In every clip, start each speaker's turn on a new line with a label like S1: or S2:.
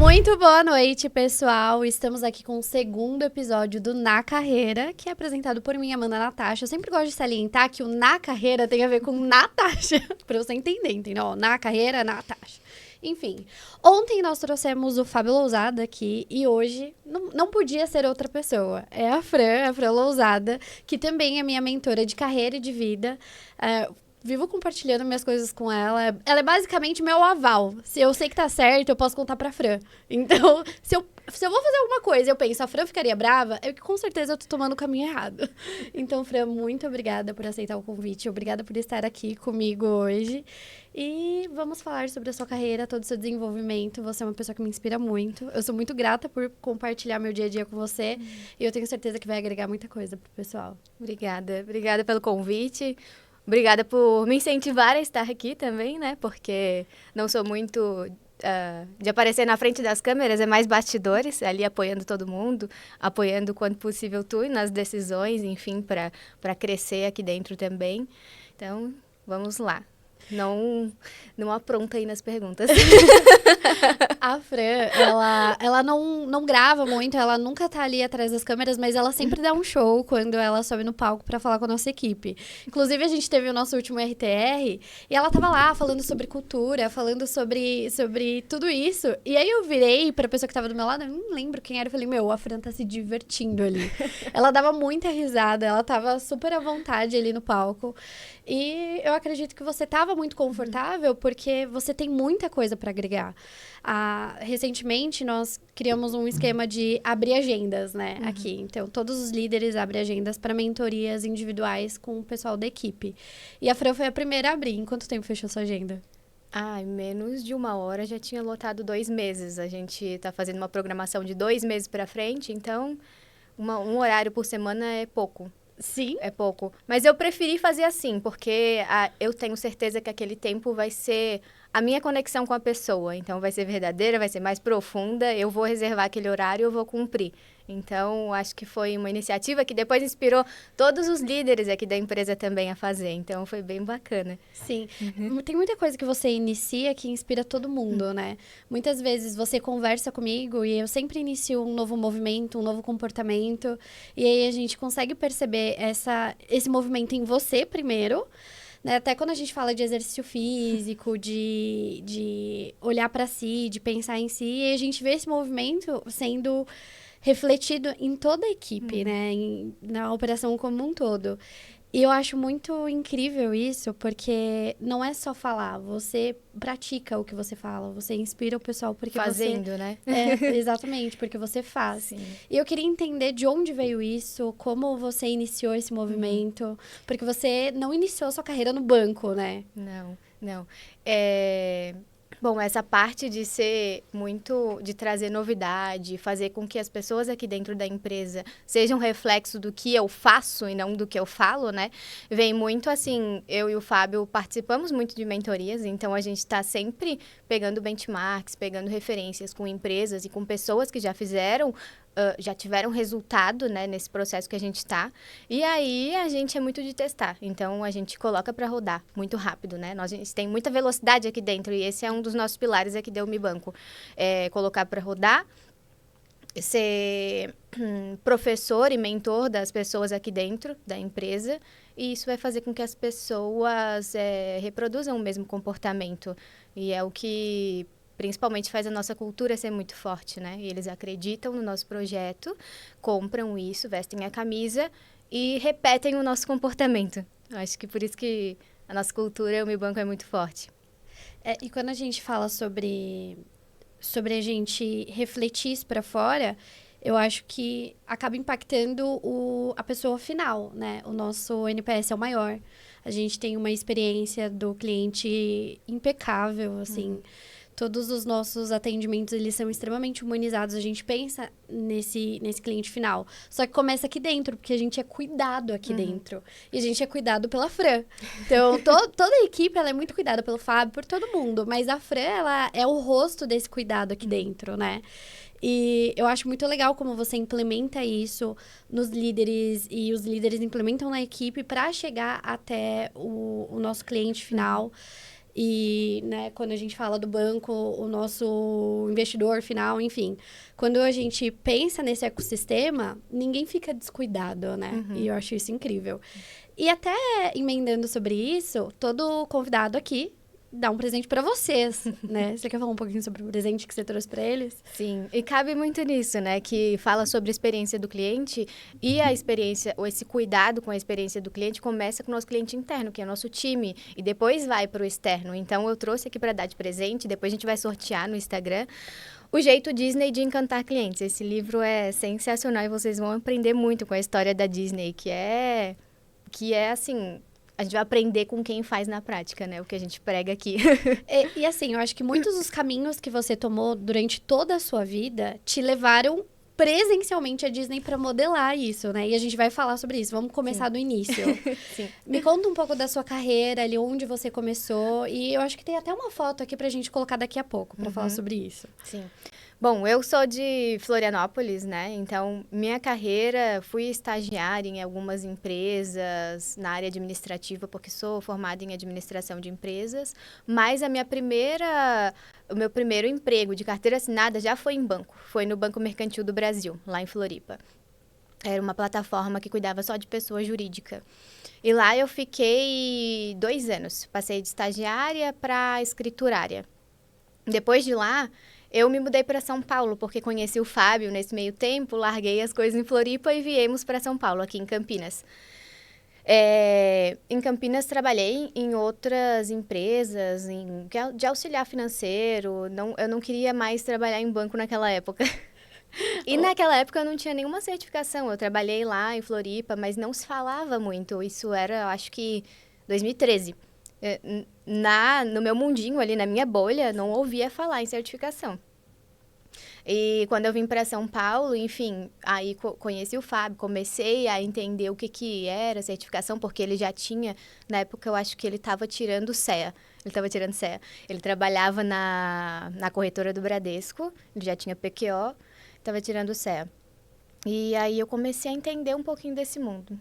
S1: Muito boa noite, pessoal. Estamos aqui com o segundo episódio do Na Carreira, que é apresentado por mim, Amanda Natasha. Eu sempre gosto de salientar que o Na Carreira tem a ver com Natasha, pra você entender, entendeu? Na Carreira, Natasha. Enfim, ontem nós trouxemos o Fábio Lousada aqui e hoje não podia ser outra pessoa. É a Fran Lousada, que também é minha mentora de carreira e de vida. Vivo compartilhando minhas coisas com ela. Ela é basicamente meu aval. Se eu sei que tá certo, eu posso contar pra Fran. Então, se eu vou fazer alguma coisa e eu penso, a Fran ficaria brava, é que com certeza eu tô tomando o caminho errado. Então, Fran, muito obrigada por aceitar o convite. Obrigada por estar aqui comigo hoje. E vamos falar sobre a sua carreira, todo o seu desenvolvimento. Você é uma pessoa que me inspira muito. Eu sou muito grata por compartilhar meu dia a dia com você. E eu tenho certeza que vai agregar muita coisa pro pessoal.
S2: Obrigada pelo convite. Obrigada por me incentivar a estar aqui também, né? Porque não sou muito de aparecer na frente das câmeras, é mais bastidores, ali apoiando todo mundo, apoiando quanto possível tu nas decisões, enfim, para crescer aqui dentro também. Então, vamos lá. Não apronta aí nas perguntas.
S1: A Fran, ela não grava muito, ela nunca tá ali atrás das câmeras, mas ela sempre dá um show quando ela sobe no palco pra falar com a nossa equipe. Inclusive, a gente teve o nosso último RTR e ela tava lá falando sobre cultura, falando sobre tudo isso. E aí eu virei pra pessoa que tava do meu lado, eu não lembro quem era, eu falei, a Fran tá se divertindo ali. Ela dava muita risada, ela tava super à vontade ali no palco. E eu acredito que você estava muito confortável porque você tem muita coisa para agregar. Recentemente, nós criamos um esquema de abrir agendas, né, aqui. Então, todos os líderes abrem agendas para mentorias individuais com o pessoal da equipe. E a Fran foi a primeira a abrir. Em quanto tempo fechou sua agenda?
S2: Em menos de 1 hora já tinha lotado 2 meses. A gente está fazendo uma programação de 2 meses para frente, então um horário por semana é pouco.
S1: Sim.
S2: É pouco. Mas eu preferi fazer assim, porque eu tenho certeza que aquele tempo vai ser a minha conexão com a pessoa. Então, vai ser verdadeira, vai ser mais profunda. Eu vou reservar aquele horário e eu vou cumprir. Então, acho que foi uma iniciativa que depois inspirou todos os líderes aqui da empresa também a fazer. Então, foi bem bacana.
S1: Sim. Tem muita coisa que você inicia que inspira todo mundo, né? Muitas vezes você conversa comigo e eu sempre inicio um novo movimento, um novo comportamento. E aí a gente consegue perceber esse movimento em você primeiro. Né? Até quando a gente fala de exercício físico, de olhar para si, de pensar em si, e a gente vê esse movimento sendo refletido em toda a equipe, né? Na operação como um todo. E eu acho muito incrível isso, porque não é só falar, você pratica o que você fala, você inspira o pessoal porque
S2: Fazendo, né?
S1: Exatamente, porque você faz.
S2: Sim.
S1: E eu queria entender de onde veio isso, como você iniciou esse movimento, porque você não iniciou sua carreira no banco, né?
S2: Não. Bom, essa parte de ser muito, de trazer novidade, fazer com que as pessoas aqui dentro da empresa sejam reflexo do que eu faço e não do que eu falo, né? Vem muito assim, eu e o Fábio participamos muito de mentorias, então a gente está sempre pegando benchmarks, pegando referências com empresas e com pessoas que já fizeram, já tiveram resultado, né, nesse processo que a gente está. E aí, a gente é muito de testar. Então, a gente coloca para rodar muito rápido, né? A gente tem muita velocidade aqui dentro e esse é um dos nossos pilares aqui da Unibanco. Colocar para rodar, ser professor e mentor das pessoas aqui dentro da empresa. E isso vai fazer com que as pessoas reproduzam o mesmo comportamento. E é o que principalmente faz a nossa cultura ser muito forte, né? E eles acreditam no nosso projeto, compram isso, vestem a camisa e repetem o nosso comportamento. Acho que por isso que a nossa cultura, o Mi Banco, é muito forte.
S1: E quando a gente fala sobre a gente refletir isso para fora, eu acho que acaba impactando a pessoa final, né? O nosso NPS é o maior. A gente tem uma experiência do cliente impecável, assim. Todos os nossos atendimentos, eles são extremamente humanizados. A gente pensa nesse cliente final. Só que começa aqui dentro, porque a gente é cuidado aqui dentro. E a gente é cuidado pela Fran. Então, toda a equipe, ela é muito cuidada pelo Fábio, por todo mundo. Mas a Fran, ela é o rosto desse cuidado aqui dentro, né? E eu acho muito legal como você implementa isso nos líderes e os líderes implementam na equipe para chegar até o nosso cliente final. E, né, quando a gente fala do banco, o nosso investidor final, enfim. Quando a gente pensa nesse ecossistema, ninguém fica descuidado, né? E eu acho isso incrível. E até emendando sobre isso, todo convidado aqui dá um presente pra vocês, né? Você quer falar um pouquinho sobre o presente que você trouxe pra eles?
S2: Sim, e cabe muito nisso, né? Que fala sobre a experiência do cliente e a experiência, ou esse cuidado com a experiência do cliente começa com o nosso cliente interno, que é o nosso time, e depois vai para o externo. Então, eu trouxe aqui para dar de presente, depois a gente vai sortear no Instagram, O Jeito Disney de Encantar Clientes. Esse livro é sensacional e vocês vão aprender muito com a história da Disney, que é assim... A gente vai aprender com quem faz na prática, né? O que a gente prega aqui.
S1: E assim, eu acho que muitos dos caminhos que você tomou durante toda a sua vida te levaram presencialmente a Disney para modelar isso, né? E a gente vai falar sobre isso. Vamos começar do início.
S2: Sim.
S1: Me conta um pouco da sua carreira, ali onde você começou. E eu acho que tem até uma foto aqui pra gente colocar daqui a pouco para falar sobre isso.
S2: Sim. Bom, eu sou de Florianópolis, né? Então, minha carreira, fui estagiária em algumas empresas na área administrativa, porque sou formada em administração de empresas, mas o meu primeiro emprego de carteira assinada já foi em banco, foi no Banco Mercantil do Brasil, lá em Floripa. Era uma plataforma que cuidava só de pessoa jurídica. E lá eu fiquei 2 anos, passei de estagiária para escriturária. Depois de lá, eu me mudei para São Paulo, porque conheci o Fábio nesse meio tempo, larguei as coisas em Floripa e viemos para São Paulo, aqui em Campinas. Em Campinas, trabalhei em outras empresas de auxiliar financeiro. Eu não queria mais trabalhar em banco naquela época. E naquela época eu não tinha nenhuma certificação. Eu trabalhei lá em Floripa, mas não se falava muito. Isso era, eu acho que, 2013. No meu mundinho ali, na minha bolha, não ouvia falar em certificação. E quando eu vim para São Paulo, enfim, aí conheci o Fábio, comecei a entender o que era certificação, porque ele já tinha, na época eu acho que ele estava tirando CEA. Ele trabalhava na corretora do Bradesco, ele já tinha PQO, estava tirando CEA. E aí eu comecei a entender um pouquinho desse mundo.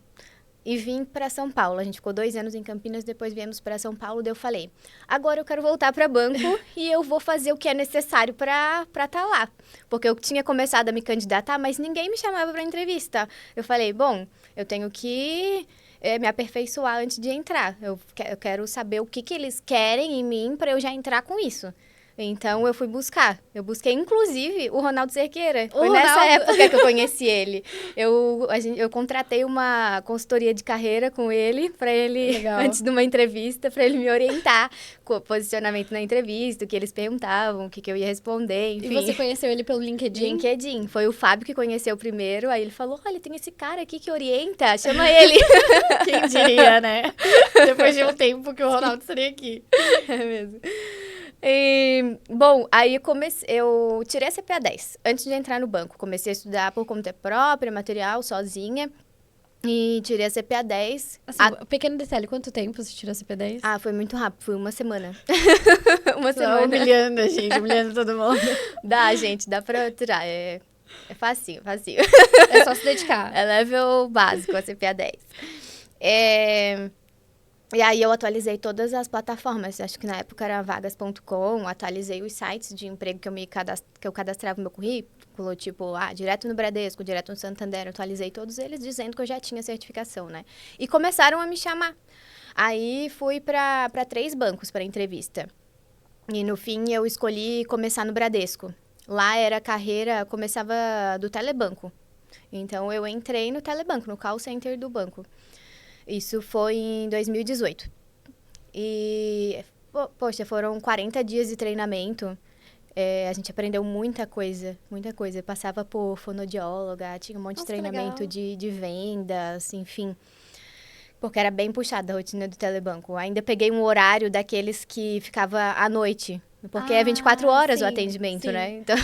S2: E vim para São Paulo. A gente ficou 2 anos em Campinas, depois viemos para São Paulo. Daí eu falei, agora eu quero voltar para banco e eu vou fazer o que é necessário para estar lá. Porque eu tinha começado a me candidatar, mas ninguém me chamava para entrevista. Eu falei, bom, eu tenho que me aperfeiçoar antes de entrar. Eu quero saber o que eles querem em mim para eu já entrar com isso. Então, eu fui buscar. Eu busquei, inclusive, o Ronaldo Cerqueira. Foi nessa época que eu conheci ele. Eu contratei uma consultoria de carreira com ele, para ele,
S1: Legal.
S2: antes de uma entrevista, para ele me orientar com o posicionamento na entrevista, o que eles perguntavam, o que eu ia responder, enfim.
S1: E você conheceu ele pelo LinkedIn?
S2: LinkedIn. Foi o Fábio que conheceu primeiro, aí ele falou, olha, tem esse cara aqui que orienta, chama ele.
S1: Quem diria, né? Depois de um tempo que o Ronaldo estaria aqui.
S2: É mesmo. Bom, aí eu tirei a CPA 10 antes de entrar no banco. Comecei a estudar por conta própria, material, sozinha. E tirei a CPA 10.
S1: Assim, pequeno detalhe, quanto tempo você tirou a CP10?
S2: Foi muito rápido, foi uma semana.
S1: Só humilhando a gente, humilhando todo mundo.
S2: Dá pra tirar. É facinho.
S1: É só se dedicar.
S2: É level básico a CPA 10. E aí eu atualizei todas as plataformas, acho que na época era vagas.com, atualizei os sites de emprego que eu cadastrava no meu currículo, tipo, direto no Bradesco, direto no Santander, atualizei todos eles dizendo que eu já tinha certificação, né? E começaram a me chamar. Aí fui para 3 bancos para entrevista. E no fim eu escolhi começar no Bradesco. Lá era a carreira, começava do telebanco. Então eu entrei no telebanco, no call center do banco. Isso foi em 2018. E, poxa, foram 40 dias de treinamento. A gente aprendeu muita coisa. Passava por fonoaudióloga, tinha um monte de treinamento de vendas, enfim. Porque era bem puxada a rotina do telebanco. Ainda peguei um horário daqueles que ficava à noite. Porque é 24 horas
S1: sim,
S2: o atendimento,
S1: sim.
S2: né? Então...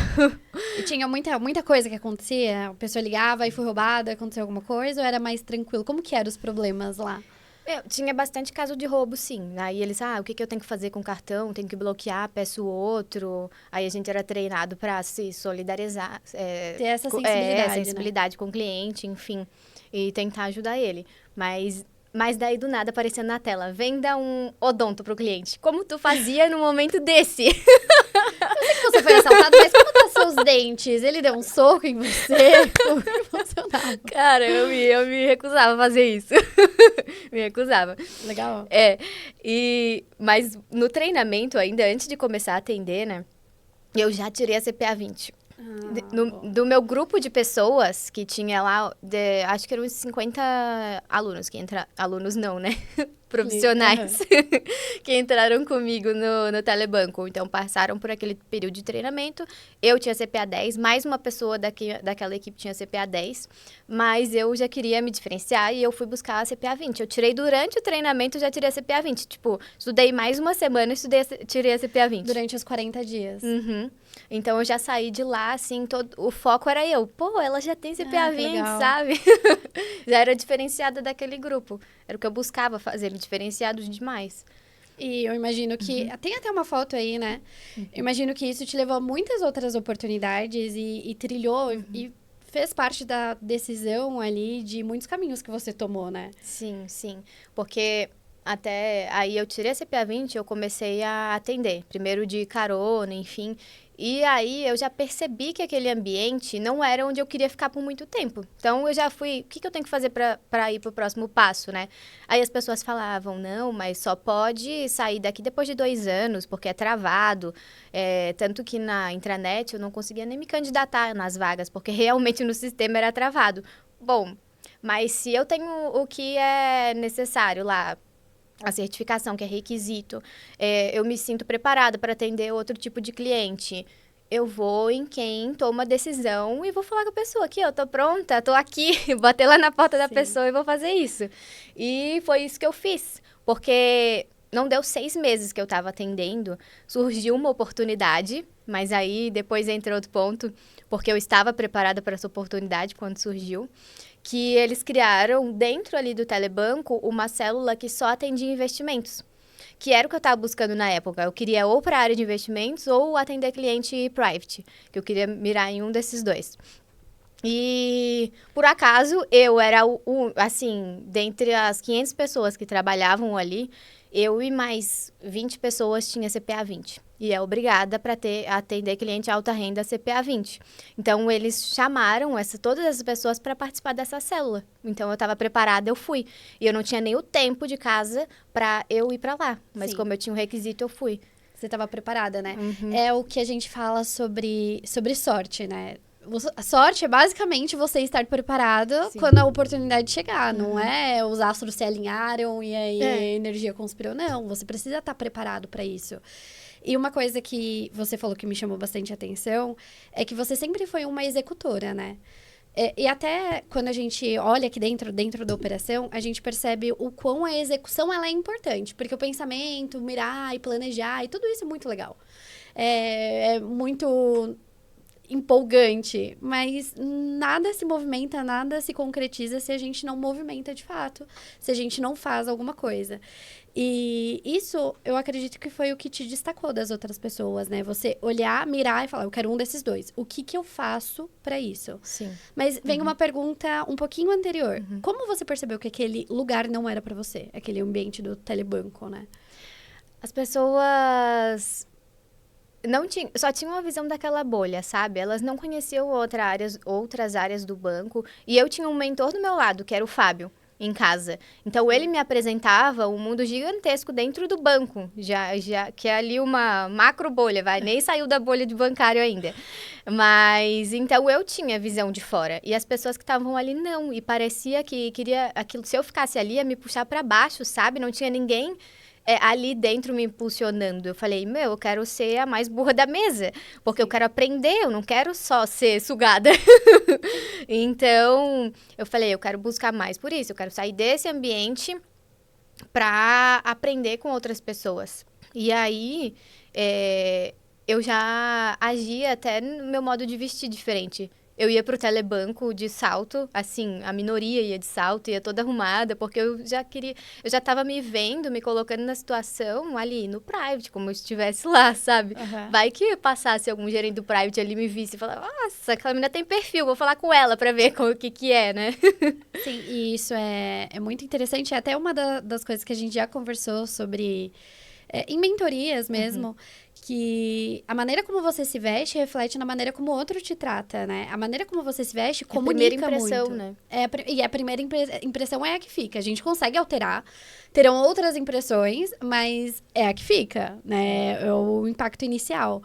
S1: E tinha muita coisa que acontecia? A pessoa ligava e foi roubada, aconteceu alguma coisa? Ou era mais tranquilo? Como que eram os problemas lá?
S2: Tinha bastante caso de roubo, sim. Aí eles, o que eu tenho que fazer com o cartão? Tenho que bloquear, peço outro. Aí a gente era treinado para se solidarizar.
S1: Ter essa sensibilidade,
S2: sensibilidade com o cliente, enfim. E tentar ajudar ele. Mas Mas daí, do nada, aparecendo na tela, venda um odonto pro cliente. Como tu fazia no momento desse?
S1: Eu sei que você foi assaltado, mas como tá seus dentes? Ele deu um soco em você? Como que funcionava?
S2: Cara, eu me recusava a fazer isso. Me recusava.
S1: Legal.
S2: Mas no treinamento, ainda antes de começar a atender, né? Eu já tirei a CPA 20. Do meu grupo de pessoas, que tinha lá, acho que eram uns 50 alunos, alunos não, né? Profissionais, que entraram comigo no Telebanco. Então, passaram por aquele período de treinamento. Eu tinha CPA 10, mais uma pessoa daquela equipe tinha CPA 10, mas eu já queria me diferenciar e eu fui buscar a CPA 20. Eu tirei durante o treinamento, já tirei a CPA 20. Tipo, estudei mais uma semana, tirei a CPA 20.
S1: Durante os 40 dias.
S2: Uhum. Então, eu já saí de lá, assim, o foco era eu. Pô, ela já tem CPA 20,
S1: legal.
S2: sabe? Já era diferenciada daquele grupo. Era o que eu buscava fazer, me diferenciado demais.
S1: E eu imagino que... Tem até uma foto aí, né? Eu imagino que isso te levou a muitas outras oportunidades e trilhou e fez parte da decisão ali de muitos caminhos que você tomou, né?
S2: Sim, sim. Porque até aí eu tirei a CPA 20, eu comecei a atender. Primeiro de carona, enfim. E aí eu já percebi que aquele ambiente não era onde eu queria ficar por muito tempo. Então eu já fui, o que eu tenho que fazer para ir pro próximo passo, né? Aí as pessoas falavam, não, mas só pode sair daqui depois de 2 anos, porque é travado. Tanto que na intranet eu não conseguia nem me candidatar nas vagas, porque realmente no sistema era travado. Bom, mas se eu tenho o que é necessário lá, a certificação, que é requisito, eu me sinto preparada para atender outro tipo de cliente. Eu vou em quem toma a decisão e vou falar com a pessoa aqui, eu tô pronta, tô aqui, bater lá na porta da pessoa e vou fazer isso. E foi isso que eu fiz, porque não deu 6 meses que eu estava atendendo, surgiu uma oportunidade, mas aí depois entra outro ponto, porque eu estava preparada para essa oportunidade quando surgiu, que eles criaram, dentro ali do Telebanco, uma célula que só atendia investimentos. Que era o que eu estava buscando na época. Eu queria ou para a área de investimentos ou atender cliente private, que eu queria mirar em um desses dois. E, por acaso, eu era assim, dentre as 500 pessoas que trabalhavam ali, eu e mais 20 pessoas tinha CPA 20. E é obrigada para atender cliente alta renda CPA 20. Então, eles chamaram todas essas pessoas para participar dessa célula. Então, eu estava preparada, eu fui. E eu não tinha nem o tempo de casa para eu ir para lá. Mas como eu tinha um requisito, eu fui.
S1: Você estava preparada, né? É o que a gente fala sobre sorte, né? A sorte é basicamente você estar preparado quando a oportunidade chegar. Não é os astros se alinharam e aí a energia conspirou. Não, você precisa estar preparado para isso. E uma coisa que você falou que me chamou bastante atenção é que você sempre foi uma executora, né? E até quando a gente olha aqui dentro da operação, a gente percebe o quão a execução ela é importante. Porque o pensamento, mirar e planejar e tudo isso é muito legal. É muito empolgante, mas nada se movimenta, nada se concretiza se a gente não movimenta de fato, se a gente não faz alguma coisa. E isso, eu acredito que foi o que te destacou das outras pessoas, né? Você olhar, mirar e falar, eu quero um desses dois. O que eu faço para isso?
S2: Sim.
S1: Mas vem uma pergunta um pouquinho anterior. Como você percebeu que aquele lugar não era para você? Aquele ambiente do Telebanco, né?
S2: As pessoas só tinham uma visão daquela bolha, sabe? Elas não conheciam outras áreas do banco. E eu tinha um mentor do meu lado, que era o Fábio, em casa. Então, ele me apresentava um mundo gigantesco dentro do banco, já que é ali uma macro bolha, nem saiu da bolha de bancário ainda. Mas, então, eu tinha visão de fora. E as pessoas que estavam ali, não. E parecia que queria aquilo. Se eu ficasse ali, ia me puxar para baixo, sabe? Não tinha ninguém ali dentro me impulsionando. Eu falei, eu quero ser a mais burra da mesa, porque eu quero aprender, eu não quero só ser sugada. Então, eu falei, eu quero buscar mais por isso, eu quero sair desse ambiente para aprender com outras pessoas. E aí, eu já agia até no meu modo de vestir diferente. Eu ia pro telebanco de salto, assim, a minoria ia de salto, ia toda arrumada, porque eu já tava me vendo, me colocando na situação ali no private, como eu estivesse lá, sabe?
S1: Aham.
S2: Vai que passasse algum gerente do private ali, me visse e falava, nossa, aquela menina tem perfil, vou falar com ela pra ver o que é, né?
S1: Sim, e isso é muito interessante. É até uma das coisas que a gente já conversou sobre, em mentorias mesmo, que a maneira como você se veste reflete na maneira como o outro te trata, né? A maneira como você se veste
S2: É a primeira
S1: comunica
S2: impressão,
S1: muito.
S2: né?
S1: E a primeira impressão é a que fica. A gente consegue alterar, terão outras impressões, mas é a que fica, né? É o impacto inicial.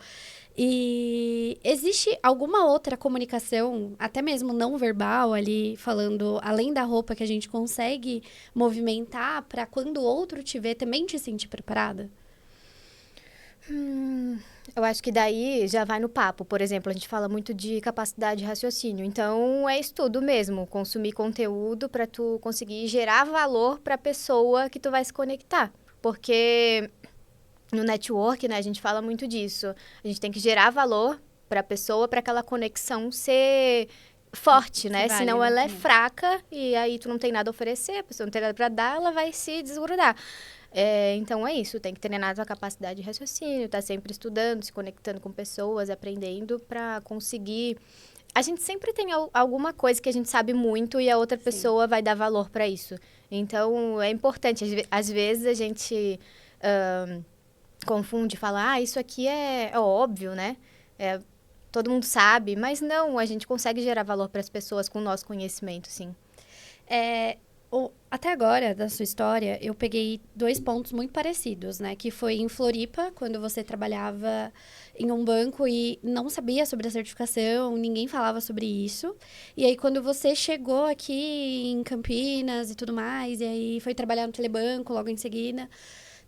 S1: E existe alguma outra comunicação, até mesmo não verbal ali, falando além da roupa que a gente consegue movimentar para quando o outro te vê também te sentir preparada?
S2: Eu acho que daí já vai no papo. Por exemplo, a gente fala muito de capacidade de raciocínio. Então, é estudo mesmo. Consumir conteúdo para tu conseguir gerar valor para a pessoa que tu vai se conectar. Porque no network, né, a gente fala muito disso. A gente tem que gerar valor para a pessoa, para aquela conexão ser forte, né? Senão
S1: válida
S2: ela é
S1: também.
S2: fraca e aí tu não tem nada a oferecer, a pessoa não tem nada para dar, ela vai se desgrudar. Então é isso, tem que treinar a tua capacidade de raciocínio, tá sempre estudando, se conectando com pessoas, aprendendo para conseguir. A gente sempre tem alguma coisa que a gente sabe muito e a outra
S1: Sim.
S2: pessoa vai dar valor para isso. Então é importante. Às vezes a gente confunde, fala, isso aqui é óbvio, né? Todo mundo sabe, mas não, a gente consegue gerar valor para as pessoas com o nosso conhecimento, sim.
S1: Até agora, da sua história, eu peguei 2 pontos muito parecidos, né? Que foi em Floripa, quando você trabalhava em um banco e não sabia sobre a certificação, ninguém falava sobre isso. E aí, quando você chegou aqui em Campinas e tudo mais, e aí foi trabalhar no Telebanco logo em seguida,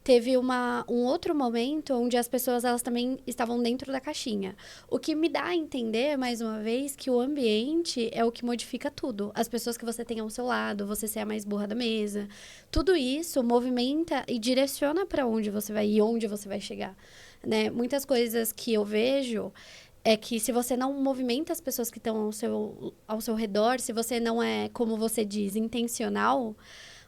S1: teve um outro momento onde as pessoas elas também estavam dentro da caixinha. O que me dá a entender, mais uma vez, que o ambiente é o que modifica tudo. As pessoas que você tem ao seu lado, você ser a mais burra da mesa. Tudo isso movimenta e direciona para onde você vai e onde você vai chegar. Né? Muitas coisas que eu vejo é que se você não movimenta as pessoas que estão ao seu redor, se você não é, como você diz, intencional,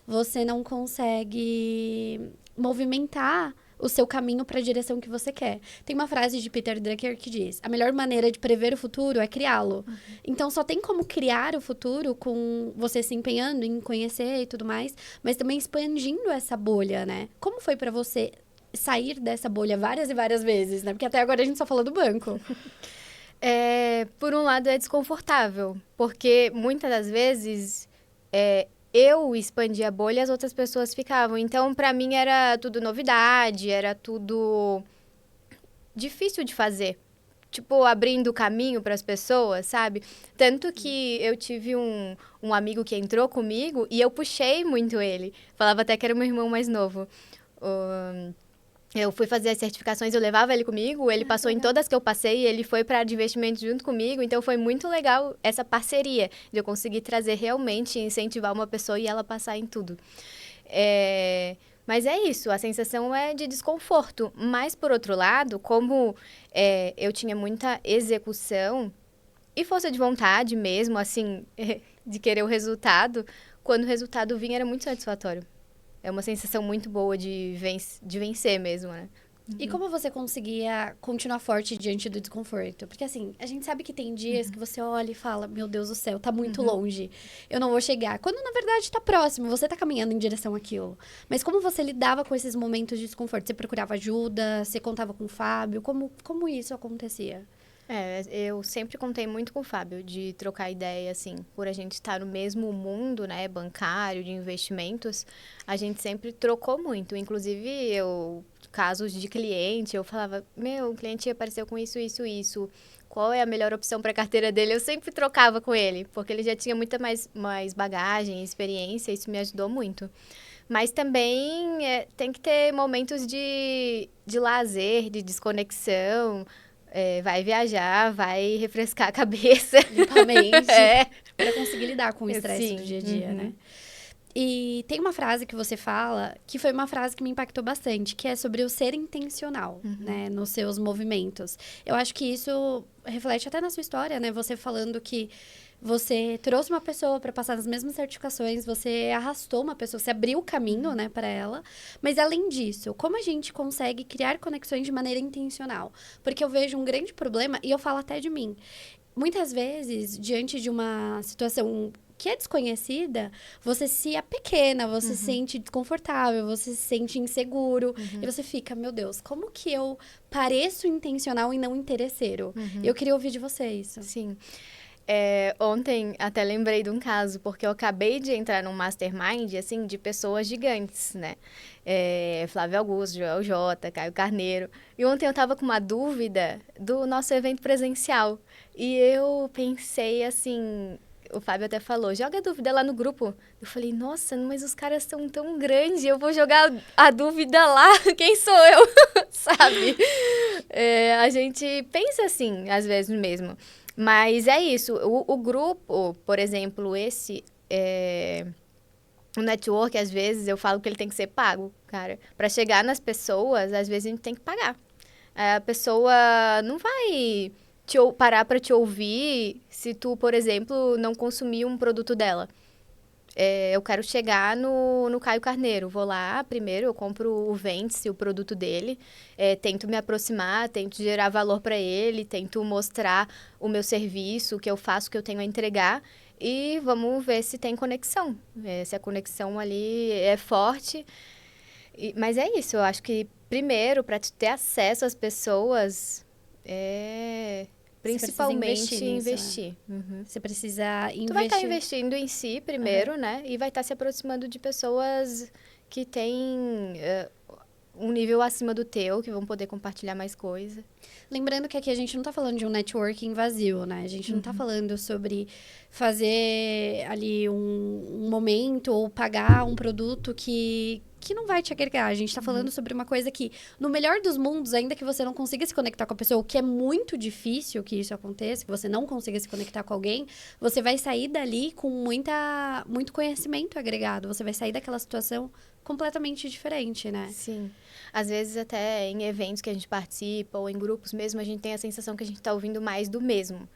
S1: você não consegue movimentar o seu caminho para a direção que você quer. Tem uma frase de Peter Drucker que diz: a melhor maneira de prever o futuro é criá-lo. Então, só tem como criar o futuro com você se empenhando em conhecer e tudo mais, mas também expandindo essa bolha, né? Como foi para você sair dessa bolha várias e várias vezes, né? Porque até agora a gente só falou do banco.
S2: Por um lado, é desconfortável, porque muitas das vezes eu expandia a bolha e as outras pessoas ficavam. Então, pra mim, era tudo novidade, era tudo difícil de fazer. Tipo, abrindo caminho para as pessoas, sabe? Tanto que eu tive um amigo que entrou comigo e eu puxei muito ele. Falava até que era meu irmão mais novo. Eu fui fazer as certificações, eu levava ele comigo, ele passou em todas que eu passei, ele foi para a de investimentos junto comigo, então foi muito legal essa parceria, de eu conseguir trazer realmente, incentivar uma pessoa e ela passar em tudo. Mas é isso, a sensação é de desconforto, mas por outro lado, como eu tinha muita execução e força de vontade mesmo, assim, de querer o resultado, quando o resultado vinha era muito satisfatório. É uma sensação muito boa de vencer mesmo, né?
S1: E como você conseguia continuar forte diante do desconforto? Porque, assim, a gente sabe que tem dias que você olha e fala, meu Deus do céu, tá muito longe, eu não vou chegar. Quando, na verdade, tá próximo, você tá caminhando em direção àquilo. Mas como você lidava com esses momentos de desconforto? Você procurava ajuda? Você contava com o Fábio? Como isso acontecia?
S2: Eu sempre contei muito com o Fábio de trocar ideia, assim, por a gente estar no mesmo mundo, né, bancário, de investimentos, a gente sempre trocou muito. Inclusive, casos de cliente, eu falava, o cliente apareceu com isso, isso, isso. Qual é a melhor opção para a carteira dele? Eu sempre trocava com ele, porque ele já tinha muita mais bagagem, experiência, isso me ajudou muito. Mas também tem que ter momentos de lazer, de desconexão. Vai viajar, vai refrescar a cabeça.
S1: Limpar a mente. Pra conseguir lidar com o estresse do dia a dia, né? E tem uma frase que você fala, que foi uma frase que me impactou bastante, que é sobre o ser intencional, né? Nos seus movimentos. Eu acho que isso reflete até na sua história, né? Você falando que você trouxe uma pessoa para passar as mesmas certificações, você arrastou uma pessoa, você abriu o caminho, né, para ela. Mas além disso, como a gente consegue criar conexões de maneira intencional? Porque eu vejo um grande problema, e eu falo até de mim. Muitas vezes, diante de uma situação que é desconhecida, você se apequena, você se sente desconfortável, você se sente inseguro. E você fica, meu Deus, como que eu pareço intencional e não interesseiro? Eu queria ouvir de você isso.
S2: Sim. Ontem até lembrei de um caso, porque eu acabei de entrar num mastermind, assim, de pessoas gigantes, né? Flávio Augusto, Joel J, Caio Carneiro. E ontem eu tava com uma dúvida do nosso evento presencial. E eu pensei assim, o Fábio até falou, joga a dúvida lá no grupo. Eu falei, nossa, mas os caras são tão grandes, eu vou jogar a dúvida lá, quem sou eu? Sabe? A gente pensa assim, às vezes mesmo. Mas é isso, o grupo, por exemplo, o network, às vezes, eu falo que ele tem que ser pago, cara. Para chegar nas pessoas, às vezes a gente tem que pagar. A pessoa não vai parar para te ouvir se tu, por exemplo, não consumir um produto dela. Eu quero chegar no Caio Carneiro. Vou lá, primeiro eu compro o Vence, o produto dele. Tento me aproximar, tento gerar valor para ele, tento mostrar o meu serviço, o que eu faço, o que eu tenho a entregar. E vamos ver se tem conexão. Se a conexão ali é forte. Mas é isso, eu acho que primeiro, para ter acesso às pessoas, principalmente investir.
S1: Né? Você precisa investir.
S2: Tu vai estar investindo em si primeiro, né? E vai estar se aproximando de pessoas que têm um nível acima do teu, que vão poder compartilhar mais coisa.
S1: Lembrando que aqui a gente não tá falando de um networking vazio, né? A gente não tá falando sobre fazer ali um momento ou pagar um produto que não vai te agregar. A gente tá falando sobre uma coisa que, no melhor dos mundos, ainda que você não consiga se conectar com a pessoa, o que é muito difícil que isso aconteça, que você não consiga se conectar com alguém, você vai sair dali com muito conhecimento agregado. Você vai sair daquela situação completamente diferente, né?
S2: Sim. Às vezes, até em eventos que a gente participa ou em grupos mesmo, a gente tem a sensação que a gente tá ouvindo mais do mesmo.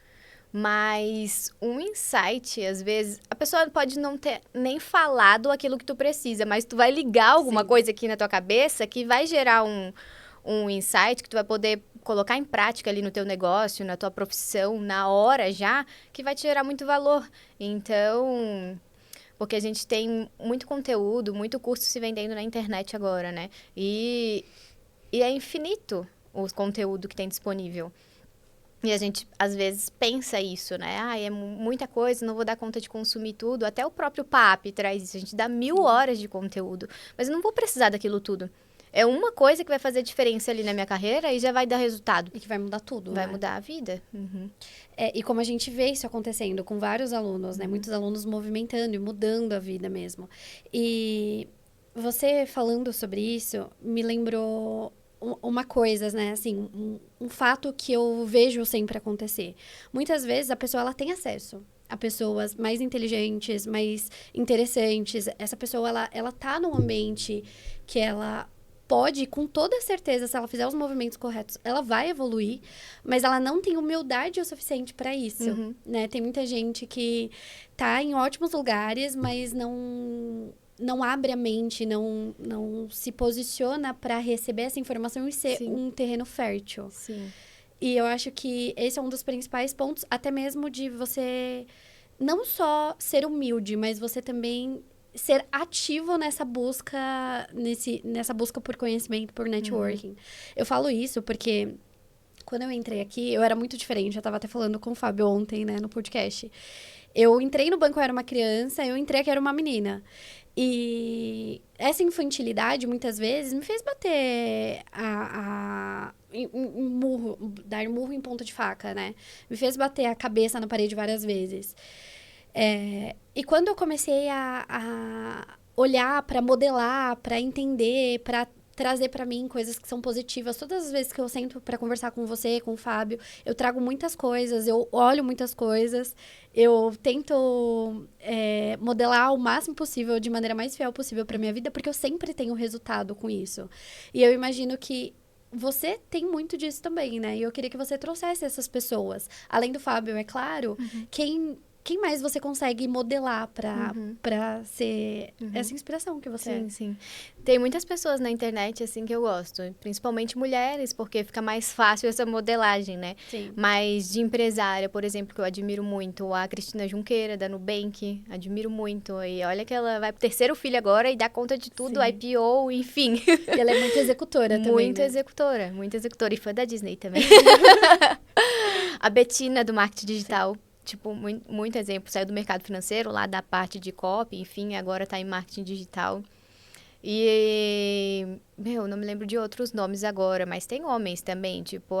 S2: Mas um insight, às vezes, a pessoa pode não ter nem falado aquilo que tu precisa, mas tu vai ligar alguma coisa aqui na tua cabeça que vai gerar um insight que tu vai poder colocar em prática ali no teu negócio, na tua profissão, na hora já, que vai te gerar muito valor. Então, porque a gente tem muito conteúdo, muito curso se vendendo na internet agora, né? E é infinito o conteúdo que tem disponível. E a gente, às vezes, pensa isso, né? É muita coisa, não vou dar conta de consumir tudo. Até o próprio PAP traz isso. A gente dá 1000 horas de conteúdo. Mas eu não vou precisar daquilo tudo. É uma coisa que vai fazer diferença ali na minha carreira e já vai dar resultado.
S1: E que vai mudar tudo,
S2: Vai
S1: né?
S2: mudar a vida.
S1: E como a gente vê isso acontecendo com vários alunos, né? Muitos alunos movimentando e mudando a vida mesmo. E você falando sobre isso, me lembrou uma coisa, né? Assim, um fato que eu vejo sempre acontecer. Muitas vezes a pessoa, ela tem acesso a pessoas mais inteligentes, mais interessantes. Essa pessoa, ela tá num ambiente que ela pode, com toda certeza, se ela fizer os movimentos corretos, ela vai evoluir, mas ela não tem humildade o suficiente para isso, né? Tem muita gente que tá em ótimos lugares, mas não abre a mente, não se posiciona para receber essa informação e ser um terreno fértil.
S2: Sim.
S1: E eu acho que esse é um dos principais pontos, até mesmo de você não só ser humilde, mas você também ser ativo nessa busca, nessa busca por conhecimento, por networking. Eu falo isso porque quando eu entrei aqui, eu era muito diferente. Eu tava até falando com o Fábio ontem, né, no podcast. Eu entrei no banco, eu era uma criança, eu entrei aqui, eu era uma menina. E essa infantilidade, muitas vezes, me fez bater dar murro em ponta de faca, né? Me fez bater a cabeça na parede várias vezes. E quando eu comecei a olhar, para modelar, para entender, para trazer para mim coisas que são positivas. Todas as vezes que eu sento para conversar com você, com o Fábio, eu trago muitas coisas, eu olho muitas coisas, eu tento modelar o máximo possível, de maneira mais fiel possível para minha vida, porque eu sempre tenho resultado com isso. E eu imagino que você tem muito disso também, né? E eu queria que você trouxesse essas pessoas. Além do Fábio, é claro, quem mais você consegue modelar pra ser essa inspiração que você é?
S2: Sim. Tem muitas pessoas na internet, assim, que eu gosto. Principalmente mulheres, porque fica mais fácil essa modelagem, né?
S1: Sim.
S2: Mas de empresária, por exemplo, que eu admiro muito, a Cristina Junqueira, da Nubank, admiro muito. E olha que ela vai pro terceiro filho agora e dá conta de tudo,
S1: Sim.
S2: IPO, enfim.
S1: E ela é muito executora também,
S2: Muito
S1: né?
S2: executora, muito executora. E fã da Disney também. A Betina, do marketing digital. Tipo, muito exemplo. Saiu do mercado financeiro, lá da parte de copy, enfim, agora tá em marketing digital. E, não me lembro de outros nomes agora, mas tem homens também, tipo,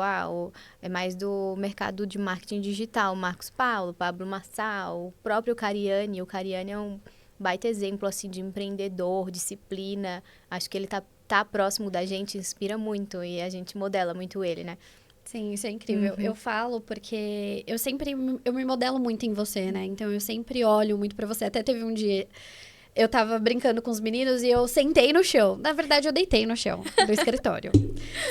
S2: é mais do mercado de marketing digital, Marcos Paulo, Pablo Marçal, o próprio Cariani. O Cariani é um baita exemplo, assim, de empreendedor, disciplina. Acho que ele tá próximo da gente, inspira muito e a gente modela muito ele, né?
S1: Sim, isso é incrível. Eu falo porque eu me modelo muito em você, né? Então, eu sempre olho muito pra você. Até teve um dia, eu tava brincando com os meninos e eu sentei no chão. Na verdade, eu deitei no chão do escritório.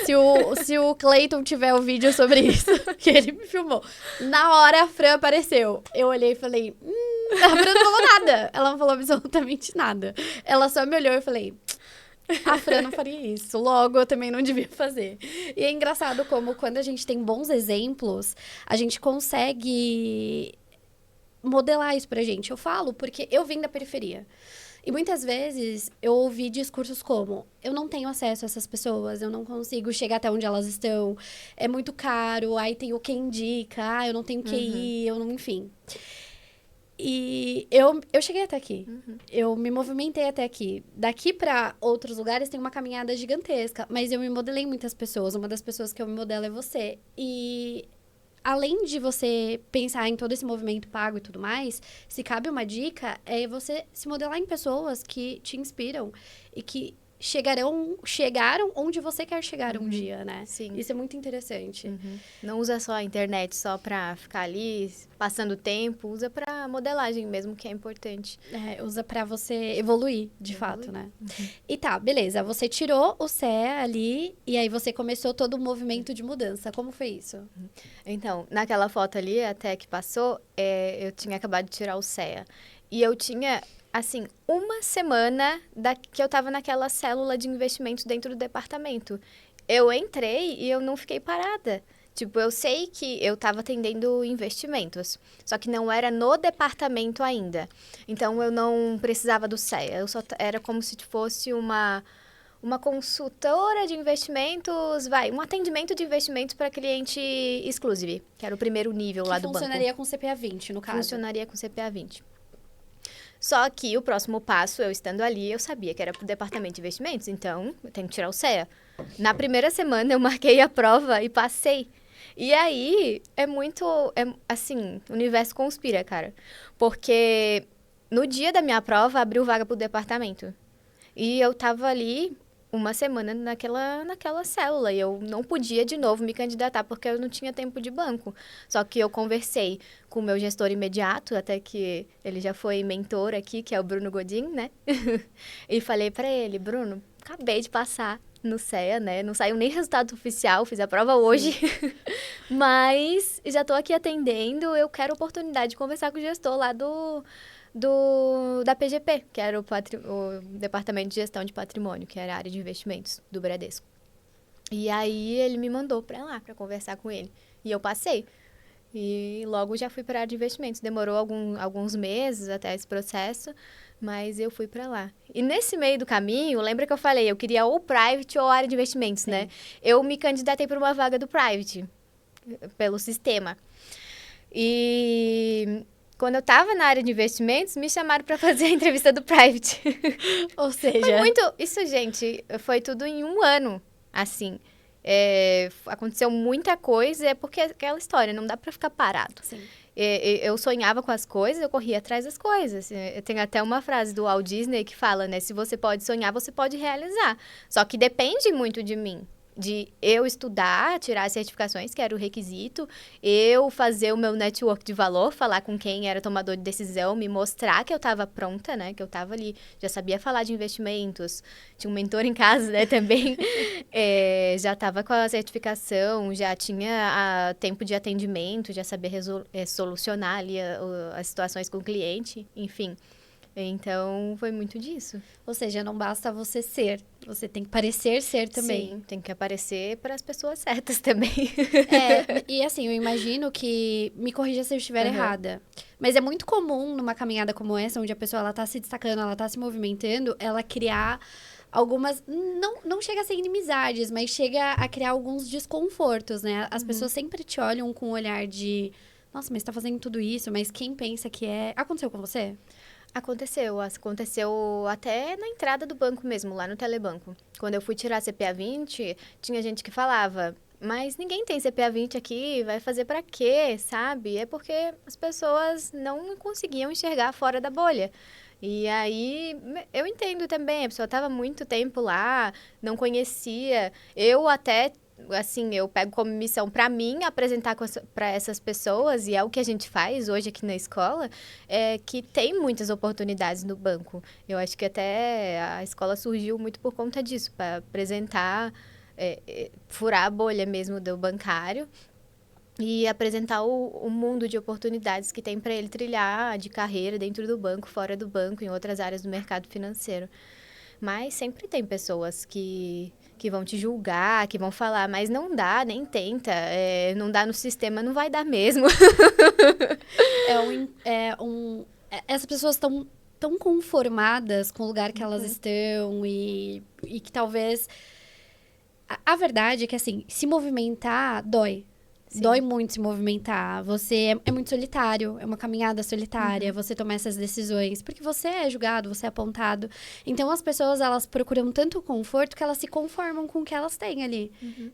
S1: Se o Clayton tiver o vídeo sobre isso, que ele me filmou. Na hora, a Fran apareceu. Eu olhei e falei, a Fran não falou nada. Ela não falou absolutamente nada. Ela só me olhou e eu falei... A Fran não faria isso, logo eu também não devia fazer. E é engraçado como quando a gente tem bons exemplos, a gente consegue modelar isso pra gente. Eu falo porque eu vim da periferia. E muitas vezes eu ouvi discursos como: eu não tenho acesso a essas pessoas, eu não consigo chegar até onde elas estão, é muito caro, aí tem o quem indica, eu não tenho QI, eu não, enfim. E eu cheguei até aqui. Eu me movimentei até aqui. Daqui pra outros lugares tem uma caminhada gigantesca. Mas eu me modelei em muitas pessoas. Uma das pessoas que eu me modelo é você. E além de você pensar em todo esse movimento pago e tudo mais, se cabe uma dica, é você se modelar em pessoas que te inspiram e que chegaram onde você quer chegar um dia, né?
S2: Sim.
S1: Isso é muito interessante.
S2: Não usa só a internet só pra ficar ali passando tempo, usa pra modelagem mesmo, que é importante.
S1: Usa pra você evoluir, de fato, né? E tá, beleza. Você tirou o CEA ali e aí você começou todo o movimento de mudança. Como foi isso?
S2: Então, naquela foto ali, até que passou, eu tinha acabado de tirar o CEA. E eu tinha, assim, uma semana que eu tava naquela célula de investimentos dentro do departamento. Eu entrei e eu não fiquei parada. Tipo, eu sei que eu estava atendendo investimentos, só que não era no departamento ainda. Então, eu não precisava do CEA. Eu só era como se fosse uma consultora de investimentos, um atendimento de investimentos para cliente exclusive, que era o primeiro nível lá do banco.
S1: Funcionaria com CPA 20, no caso.
S2: Funcionaria com CPA 20. Só que o próximo passo, eu estando ali, eu sabia que era pro departamento de investimentos, então eu tenho que tirar o CEA. Na primeira semana, eu marquei a prova e passei. E aí, assim, o universo conspira, cara. Porque no dia da minha prova, abriu vaga pro departamento. E eu tava ali uma semana naquela célula. E eu não podia, de novo, me candidatar, porque eu não tinha tempo de banco. Só que eu conversei com o meu gestor imediato, até que ele já foi mentor aqui, que é o Bruno Godin, né? E falei pra ele: Bruno, acabei de passar no CEA, né? Não saiu nem resultado oficial, fiz a prova hoje. Mas já tô aqui atendendo, eu quero a oportunidade de conversar com o gestor lá da PGP, que era o Departamento de Gestão de Patrimônio, que era a área de investimentos do Bradesco. E aí ele me mandou pra lá, pra conversar com ele. E eu passei. E logo já fui para a área de investimentos. Demorou alguns meses até esse processo, mas eu fui para lá. E nesse meio do caminho, lembra que eu falei, eu queria ou private ou área de investimentos, né? Eu me candidatei para uma vaga do private, pelo sistema. E quando eu estava na área de investimentos, me chamaram para fazer a entrevista do private.
S1: Ou seja...
S2: Foi muito... Isso, gente, foi tudo em um ano, assim. Aconteceu muita coisa, porque aquela história, não dá pra ficar parado.
S1: Sim.
S2: Eu sonhava com as coisas, eu corria atrás das coisas. Tem até uma frase do Walt Disney que fala, né? Se você pode sonhar, você pode realizar. Só que depende muito de mim. De eu estudar, tirar as certificações, que era o requisito, eu fazer o meu network de valor, falar com quem era tomador de decisão, me mostrar que eu estava pronta, né? Que eu estava ali, já sabia falar de investimentos, tinha um mentor em casa, né, também. Já estava com a certificação, já tinha tempo de atendimento, já sabia solucionar ali as situações com o cliente, enfim. Então, foi muito disso.
S1: Ou seja, não basta você ser, você tem que parecer ser também.
S2: Sim, tem que aparecer para as pessoas certas também.
S1: E assim, eu imagino que, me corrija se eu estiver errada, mas é muito comum numa caminhada como essa, onde a pessoa ela tá se destacando, ela tá se movimentando, ela criar algumas, não chega a ser inimizades, mas chega a criar alguns desconfortos, né? As pessoas sempre te olham com um olhar de, nossa, mas tá fazendo tudo isso, mas quem pensa que é... Aconteceu com você?
S2: Aconteceu até na entrada do banco mesmo, lá no telebanco. Quando eu fui tirar a CPA 20, tinha gente que falava, mas ninguém tem CPA 20 aqui, vai fazer pra quê, sabe? É porque as pessoas não conseguiam enxergar fora da bolha. E aí, eu entendo também, a pessoa estava muito tempo lá, não conhecia. Eu até, assim, eu pego como missão para mim apresentar para essas pessoas, e é o que a gente faz hoje aqui na escola, que tem muitas oportunidades no banco. Eu acho que até a escola surgiu muito por conta disso, para apresentar, furar a bolha mesmo do bancário e apresentar o mundo de oportunidades que tem para ele trilhar de carreira dentro do banco, fora do banco, em outras áreas do mercado financeiro. Mas sempre tem pessoas que vão te julgar, que vão falar, mas não dá, nem tenta, não dá no sistema, não vai dar mesmo.
S1: Essas pessoas estão tão conformadas com o lugar que elas estão e que talvez... A verdade é que, assim, se movimentar dói. Sim. Dói muito se movimentar. Você é muito solitário, é uma caminhada solitária, você tomar essas decisões, porque você é julgado, você é apontado. Então, as pessoas, elas procuram tanto conforto que elas se conformam com o que elas têm ali.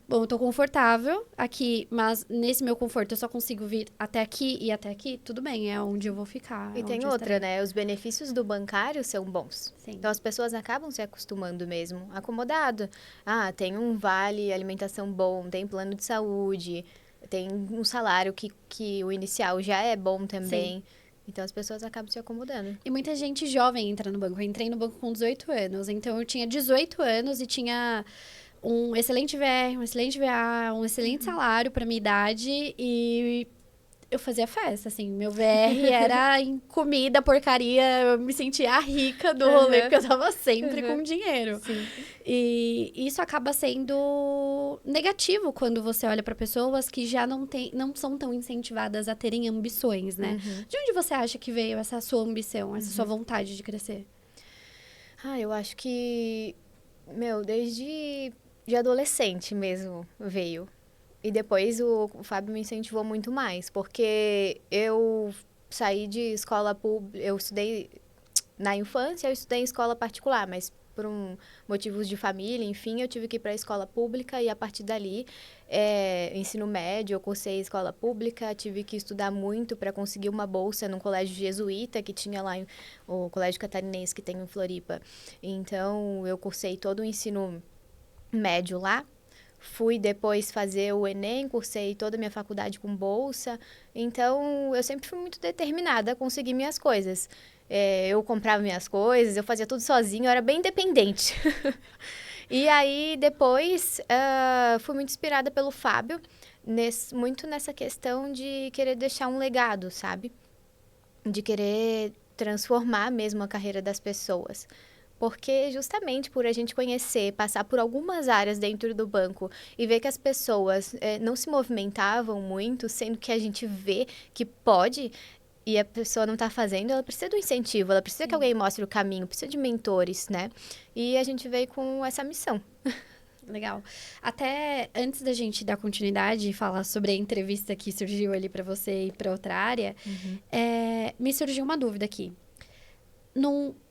S1: Bom, eu tô confortável aqui, mas nesse meu conforto eu só consigo vir até aqui e até aqui, tudo bem, é onde eu vou ficar.
S2: E tem outra, né? Os benefícios do bancário são bons.
S1: Sim.
S2: Então, as pessoas acabam se acostumando mesmo, acomodado. Ah, tem um vale alimentação bom, tem plano de saúde... Tem um salário que o inicial já é bom também. Sim. Então, as pessoas acabam se acomodando.
S1: E muita gente jovem entra no banco. Eu entrei no banco com 18 anos. Então, eu tinha 18 anos e tinha um excelente VR, um excelente VA, um excelente salário para minha idade. E eu fazia festa, assim. Meu VR era em comida, porcaria. Eu me sentia a rica do rolê, porque eu tava sempre com dinheiro. Sim. E isso acaba sendo negativo quando você olha para pessoas que já não são tão incentivadas a terem ambições, né? De onde você acha que veio essa sua ambição, essa sua vontade de crescer?
S2: Eu acho que, desde de adolescente mesmo veio. E depois o Fábio me incentivou muito mais, porque eu saí de escola pública, eu estudei na infância, eu estudei em escola particular, mas por motivos de família, enfim, eu tive que ir para a escola pública e a partir dali, ensino médio, eu cursei escola pública, tive que estudar muito para conseguir uma bolsa num colégio jesuíta que tinha lá, o colégio catarinense que tem em Floripa. Então, eu cursei todo o ensino médio lá. Fui depois fazer o Enem, cursei toda a minha faculdade com bolsa. Então, eu sempre fui muito determinada a conseguir minhas coisas. Eu comprava minhas coisas, eu fazia tudo sozinha, eu era bem independente. E aí, depois, fui muito inspirada pelo Fábio, muito nessa questão de querer deixar um legado, sabe? De querer transformar mesmo a carreira das pessoas. Porque justamente por a gente conhecer, passar por algumas áreas dentro do banco e ver que as pessoas não se movimentavam muito, sendo que a gente vê que pode e a pessoa não está fazendo, ela precisa do incentivo, ela precisa que alguém mostre o caminho, precisa de mentores, né? E a gente veio com essa missão.
S1: Legal. Até antes da gente dar continuidade e falar sobre a entrevista que surgiu ali para você e para outra área, me surgiu uma dúvida aqui.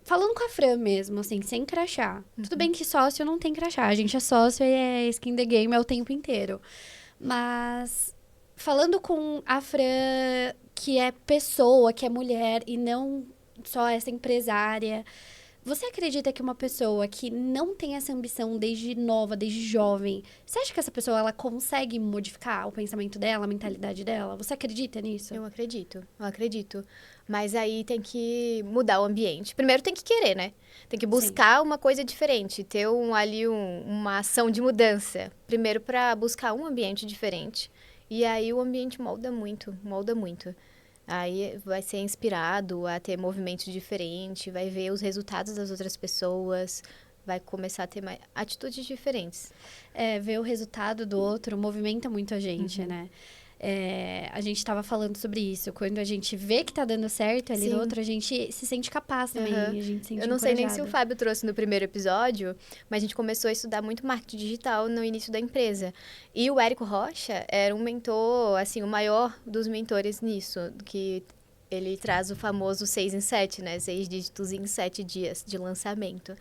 S1: Falando com a Fran mesmo, assim, sem crachá. Tudo bem que sócio não tem crachá. A gente é sócio e é skin the game é o tempo inteiro. Mas, falando com a Fran, que é pessoa, que é mulher, e não só essa empresária, Você acredita que uma pessoa que não tem essa ambição desde nova, desde jovem, você acha que essa pessoa ela consegue modificar o pensamento dela, a mentalidade dela? Você acredita nisso?
S2: Eu acredito. Mas aí tem que mudar o ambiente. Primeiro tem que querer, né? Tem que buscar uma coisa diferente, ter uma ação de mudança. Primeiro para buscar um ambiente diferente. E aí o ambiente molda muito. Aí vai ser inspirado a ter movimentos diferentes, vai ver os resultados das outras pessoas, vai começar a ter atitudes diferentes.
S1: Ver o resultado do outro movimenta muito a gente, né? A gente estava falando sobre isso. Quando a gente vê que tá dando certo ali no outro, a gente se sente capaz também. A gente se sente
S2: Eu não sei nem se o
S1: encorajado.
S2: Fábio trouxe no primeiro episódio, mas a gente começou a estudar muito marketing digital no início da empresa. E o Érico Rocha era um mentor, assim, o maior dos mentores nisso, que ele traz o famoso 6 em 7, né? 6 dígitos em 7 dias de lançamento.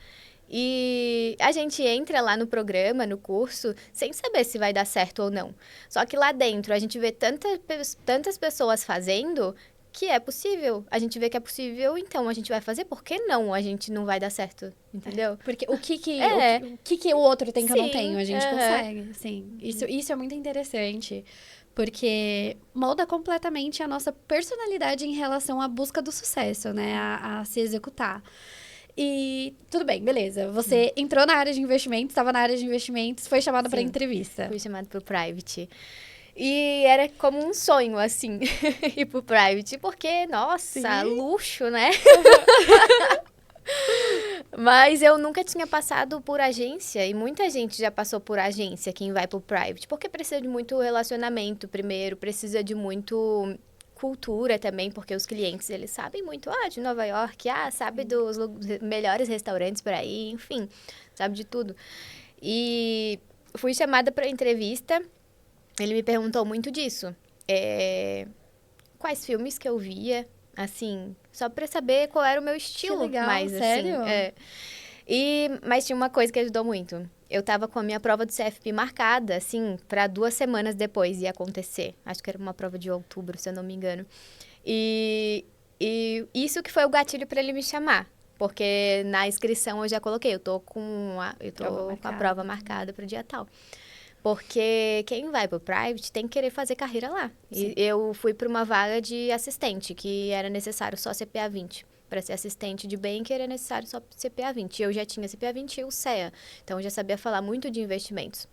S2: E a gente entra lá no programa, no curso, sem saber se vai dar certo ou não. Só que lá dentro a gente vê tantas pessoas fazendo que é possível. A gente vê que é possível, então a gente vai fazer. Por que não a gente não vai dar certo? Entendeu?
S1: Porque o que o outro tem que eu não tenho? A gente consegue, sim. Isso é muito interessante. Porque molda completamente a nossa personalidade em relação à busca do sucesso, né? A se executar. E tudo bem, beleza. Você entrou na área de investimentos, estava na área de investimentos, foi chamada para entrevista.
S2: Fui chamada para o Private. E era como um sonho, assim, ir pro Private. Porque, nossa, luxo, né? Mas eu nunca tinha passado por agência. E muita gente já passou por agência, quem vai pro Private. Porque precisa de muito relacionamento primeiro, precisa de muito cultura também, porque os clientes, eles sabem muito, de Nova York, sabe dos melhores restaurantes por aí, enfim, sabe de tudo. E fui chamada para entrevista, ele me perguntou muito disso, quais filmes que eu via, assim, só para saber qual era o meu estilo.
S1: Que legal,
S2: mais,
S1: sério?
S2: Assim, mas tinha uma coisa que ajudou muito. Eu tava com a minha prova do CFP marcada, assim, para 2 semanas depois ia acontecer. Acho que era uma prova de outubro, se eu não me engano. E isso que foi o gatilho para ele me chamar. Porque na inscrição eu já coloquei, eu tô com a prova marcada para o dia tal. Porque quem vai pro private tem que querer fazer carreira lá. E eu fui para uma vaga de assistente, que era necessário só CPA 20. Para ser assistente de banker era necessário só CPA 20. Eu já tinha CPA 20 e o CEA. Então, eu já sabia falar muito de investimentos.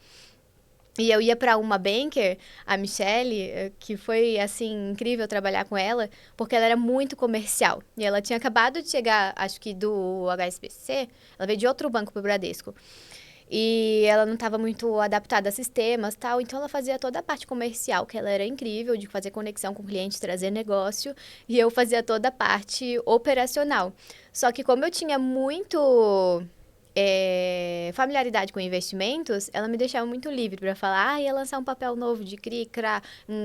S2: E eu ia para uma banker, a Michelle, que foi, assim, incrível trabalhar com ela, porque ela era muito comercial. E ela tinha acabado de chegar, acho que do HSBC, ela veio de outro banco pro Bradesco. E ela não estava muito adaptada a sistemas e tal, então ela fazia toda a parte comercial, que ela era incrível, de fazer conexão com o cliente, trazer negócio, e eu fazia toda a parte operacional. Só que como eu tinha muito familiaridade com investimentos, ela me deixava muito livre para falar, ia lançar um papel novo de CRI, CRA,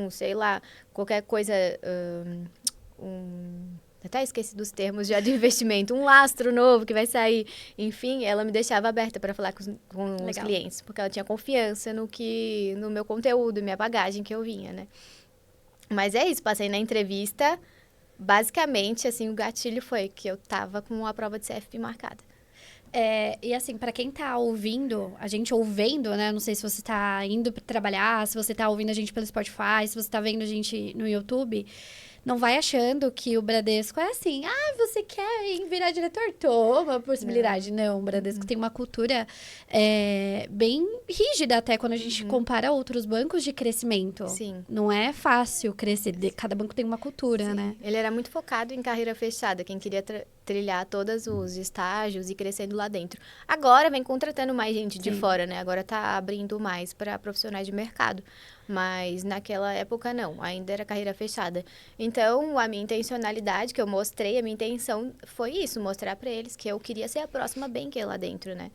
S2: sei lá, qualquer coisa, até esqueci dos termos já de investimento, um lastro novo que vai sair. Enfim, ela me deixava aberta para falar com os clientes, porque ela tinha confiança no meu conteúdo, minha bagagem que eu vinha, né? Mas é isso, passei na entrevista, basicamente, assim, o gatilho foi que eu tava com a prova de CFP marcada.
S1: E assim, para quem tá ouvindo, a gente ouvindo, né? Não sei se você tá indo trabalhar, se você tá ouvindo a gente pelo Spotify, se você tá vendo a gente no YouTube. Não vai achando que o Bradesco é assim, você quer virar diretor? Toma a possibilidade. Não, o Bradesco tem uma cultura bem rígida até quando a gente compara outros bancos de crescimento.
S2: Sim.
S1: Não é fácil crescer, cada banco tem uma cultura, né?
S2: Ele era muito focado em carreira fechada, quem queria trilhar todos os estágios e crescendo lá dentro. Agora vem contratando mais gente de fora, né? Agora tá abrindo mais para profissionais de mercado. Mas naquela época não, ainda era carreira fechada. Então, a minha intencionalidade que eu mostrei, a minha intenção foi isso, mostrar para eles que eu queria ser a próxima banker lá dentro, né?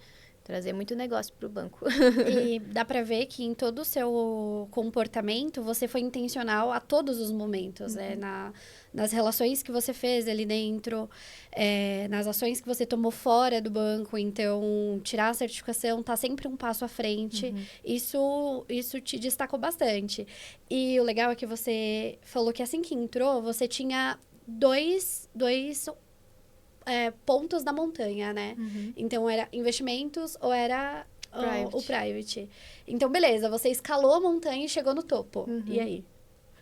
S2: Trazer muito negócio pro banco.
S1: E dá pra ver que em todo o seu comportamento, você foi intencional a todos os momentos, né? Nas relações que você fez ali dentro, nas ações que você tomou fora do banco. Então, tirar a certificação tá sempre um passo à frente. Isso te destacou bastante. E o legal é que você falou que assim que entrou, você tinha dois pontos da montanha, né? Então, era investimentos ou era o private. Então, beleza, você escalou a montanha e chegou no topo. E aí?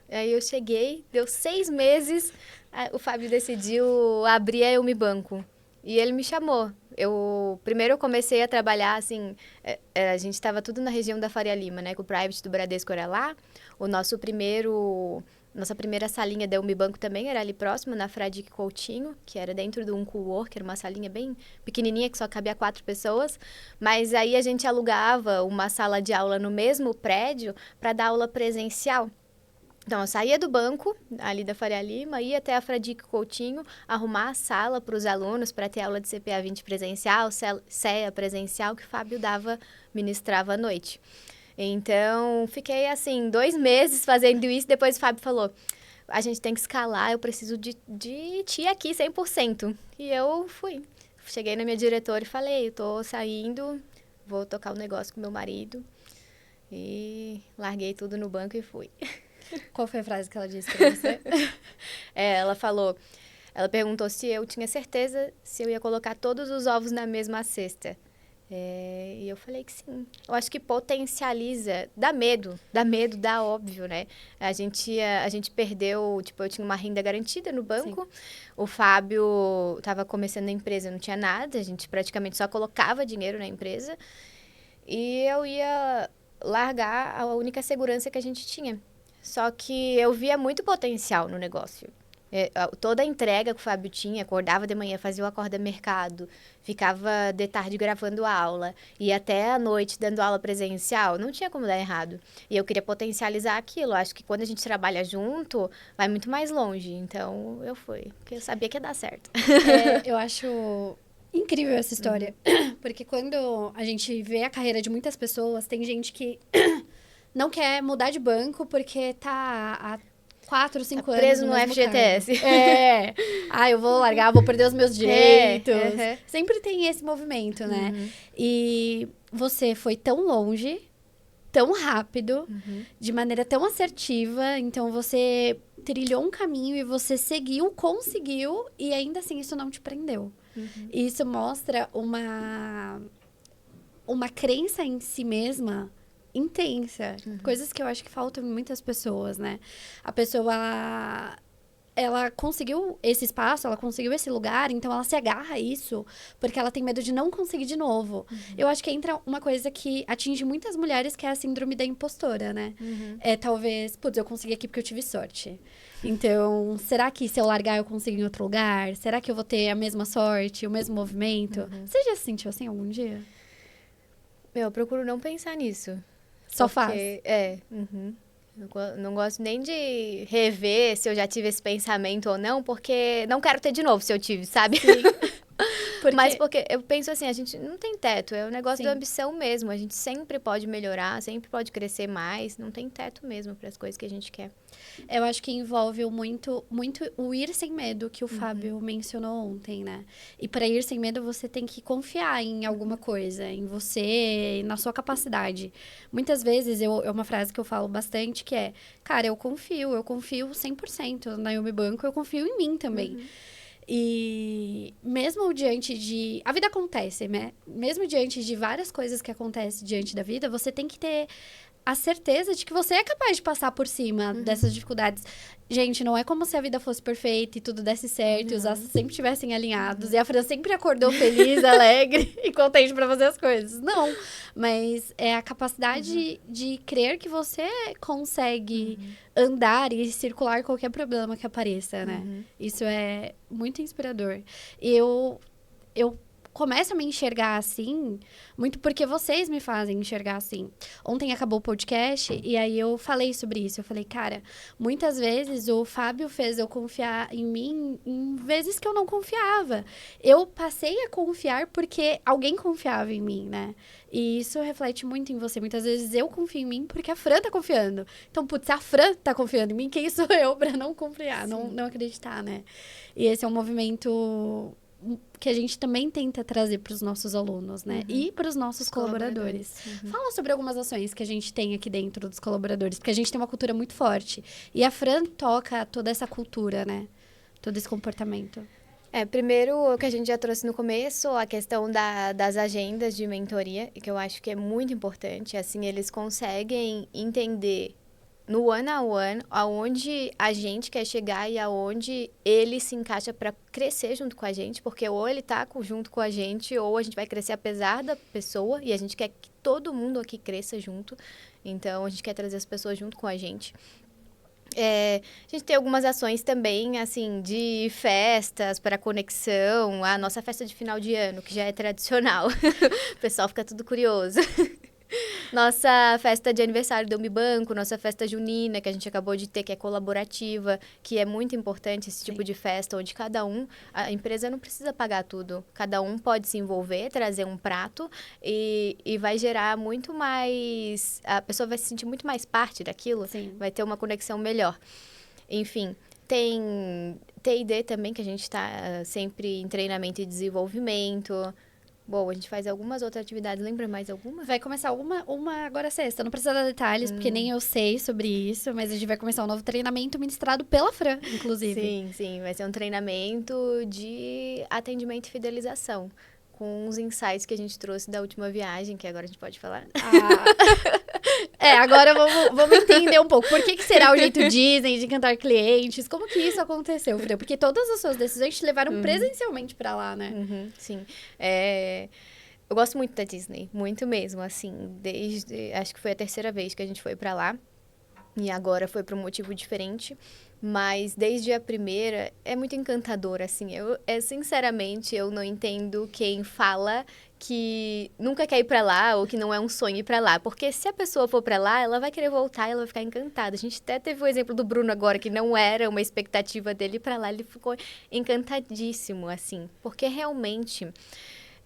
S2: Aí eu cheguei, deu 6 meses, o Fábio decidiu abrir a Eu Me Banco. E ele me chamou. Primeiro eu comecei a trabalhar, assim, a gente estava tudo na região da Faria Lima, né? Que o private do Bradesco era lá. Nossa primeira salinha da Eu Me Banco também era ali próximo, na Fradique Coutinho, que era dentro de um coworker, uma salinha bem pequenininha, que só cabia 4 pessoas. Mas aí a gente alugava uma sala de aula no mesmo prédio para dar aula presencial. Então, eu saía do banco, ali da Faria Lima, ia até a Fradique Coutinho, arrumar a sala para os alunos, para ter aula de CPA 20 presencial, CEA presencial, que o Fábio ministrava à noite. Então, fiquei, assim, 2 meses fazendo isso, depois o Fábio falou, a gente tem que escalar, eu preciso de ti aqui 100%. E eu fui. Cheguei na minha diretora e falei, eu tô saindo, vou tocar o negócio com meu marido. E larguei tudo no banco e fui.
S1: Qual foi a frase que ela disse pra você?
S2: Ela perguntou se eu tinha certeza se eu ia colocar todos os ovos na mesma cesta. E eu falei que sim. Eu acho que potencializa, dá medo, dá óbvio, né? A gente perdeu, tipo, eu tinha uma renda garantida no banco, o Fábio estava começando a empresa, não tinha nada, a gente praticamente só colocava dinheiro na empresa e eu ia largar a única segurança que a gente tinha. Só que eu via muito potencial no negócio. Toda a entrega que o Fábio tinha, acordava de manhã, fazia o acorda mercado, ficava de tarde gravando aula, e até à noite dando aula presencial, não tinha como dar errado. E eu queria potencializar aquilo. Acho que quando a gente trabalha junto, vai muito mais longe. Então, eu fui, porque eu sabia que ia dar certo.
S1: Eu acho incrível essa história, porque quando a gente vê a carreira de muitas pessoas, tem gente que não quer mudar de banco porque tá há 4, 5 anos
S2: preso
S1: no
S2: no
S1: mesmo
S2: FGTS.
S1: Eu vou largar, vou perder os meus direitos. Sempre tem esse movimento, né? E você foi tão longe, tão rápido, de maneira tão assertiva. Então, você trilhou um caminho e você seguiu, conseguiu. E ainda assim, isso não te prendeu. E isso mostra uma crença em si mesma intensa. Coisas que eu acho que faltam em muitas pessoas, né? A pessoa, ela conseguiu esse espaço, ela conseguiu esse lugar, então ela se agarra a isso porque ela tem medo de não conseguir de novo. Eu acho que entra uma coisa que atinge muitas mulheres, que é a síndrome da impostora, né? Talvez, eu consegui aqui porque eu tive sorte. Então, será que se eu largar eu consigo em outro lugar? Será que eu vou ter a mesma sorte, o mesmo movimento? Você já se sentiu assim algum dia?
S2: Eu procuro não pensar nisso.
S1: Só faz?
S2: Não gosto nem de rever se eu já tive esse pensamento ou não, porque não quero ter de novo se eu tive, sabe?
S1: Sim.
S2: Mas porque eu penso assim, a gente não tem teto, é um negócio
S1: Sim.
S2: da ambição mesmo. A gente sempre pode melhorar, sempre pode crescer mais, não tem teto mesmo para as coisas que a gente quer.
S1: Eu acho que envolve muito o ir sem medo, que o Fábio mencionou ontem, né? E para ir sem medo, você tem que confiar em alguma coisa, em você, na sua capacidade. Muitas vezes, é uma frase que eu falo bastante, que é, cara, eu confio 100% na Eu Me Banco, eu confio em mim também. E mesmo diante de... A vida acontece, né? Mesmo diante de várias coisas que acontecem diante da vida, você tem que ter a certeza de que você é capaz de passar por cima dessas dificuldades. Gente, não é como se a vida fosse perfeita e tudo desse certo, e os astros sempre estivessem alinhados, e a Fran sempre acordou feliz, alegre e contente pra fazer as coisas. Não, mas é a capacidade de crer que você consegue andar e circular qualquer problema que apareça, né? Isso é muito inspirador. Eu começo a me enxergar assim, muito porque vocês me fazem enxergar assim. Ontem acabou o podcast e aí eu falei sobre isso. Eu falei, cara, muitas vezes o Fábio fez eu confiar em mim em vezes que eu não confiava. Eu passei a confiar porque alguém confiava em mim, né? E isso reflete muito em você. Muitas vezes eu confio em mim porque a Fran tá confiando. Então, se a Fran tá confiando em mim, quem sou eu pra não confiar, não acreditar, né? E esse é um movimento que a gente também tenta trazer para os nossos alunos, né? E para os nossos colaboradores. Fala sobre algumas ações que a gente tem aqui dentro dos colaboradores, porque a gente tem uma cultura muito forte. E a Fran toca toda essa cultura, né? Todo esse comportamento.
S2: Primeiro, o que a gente já trouxe no começo, a questão das agendas de mentoria, que eu acho que é muito importante. Assim, eles conseguem entender no one-on-one aonde a gente quer chegar e aonde ele se encaixa para crescer junto com a gente, porque ou ele tá junto com a gente, ou a gente vai crescer apesar da pessoa, e a gente quer que todo mundo aqui cresça junto. Então, a gente quer trazer as pessoas junto com a gente. A gente tem algumas ações também, assim, de festas para conexão, a nossa festa de final de ano, que já é tradicional. O pessoal fica tudo curioso. Nossa festa de aniversário do Unibanco, nossa festa junina, que a gente acabou de ter, que é colaborativa, que é muito importante esse tipo de festa, onde a empresa não precisa pagar tudo. Cada um pode se envolver, trazer um prato e vai gerar muito mais... A pessoa vai se sentir muito mais parte daquilo,
S1: Sim.
S2: vai ter uma conexão melhor. Enfim, tem T&D também, que a gente está sempre em treinamento e desenvolvimento. Bom, a gente faz algumas outras atividades. Lembra mais alguma?
S1: Vai começar uma agora sexta. Não precisa dar detalhes, porque nem eu sei sobre isso. Mas a gente vai começar um novo treinamento ministrado pela Fran, inclusive.
S2: Sim. Vai ser um treinamento de atendimento e fidelização. Com uns insights que a gente trouxe da última viagem, que agora a gente pode falar.
S1: Agora vamos entender um pouco. Por que será o jeito Disney de encantar clientes? Como que isso aconteceu, Fran? Porque todas as suas decisões te levaram presencialmente pra lá, né?
S2: Sim. Eu gosto muito da Disney, muito mesmo, assim. Acho que foi a terceira vez que a gente foi pra lá. E agora foi por um motivo diferente. Mas desde a primeira, é muito encantador, assim. Sinceramente, eu não entendo quem fala que nunca quer ir pra lá ou que não é um sonho ir pra lá. Porque se a pessoa for pra lá, ela vai querer voltar e ela vai ficar encantada. A gente até teve o exemplo do Bruno agora, que não era uma expectativa dele ir pra lá. Ele ficou encantadíssimo, assim. Porque realmente...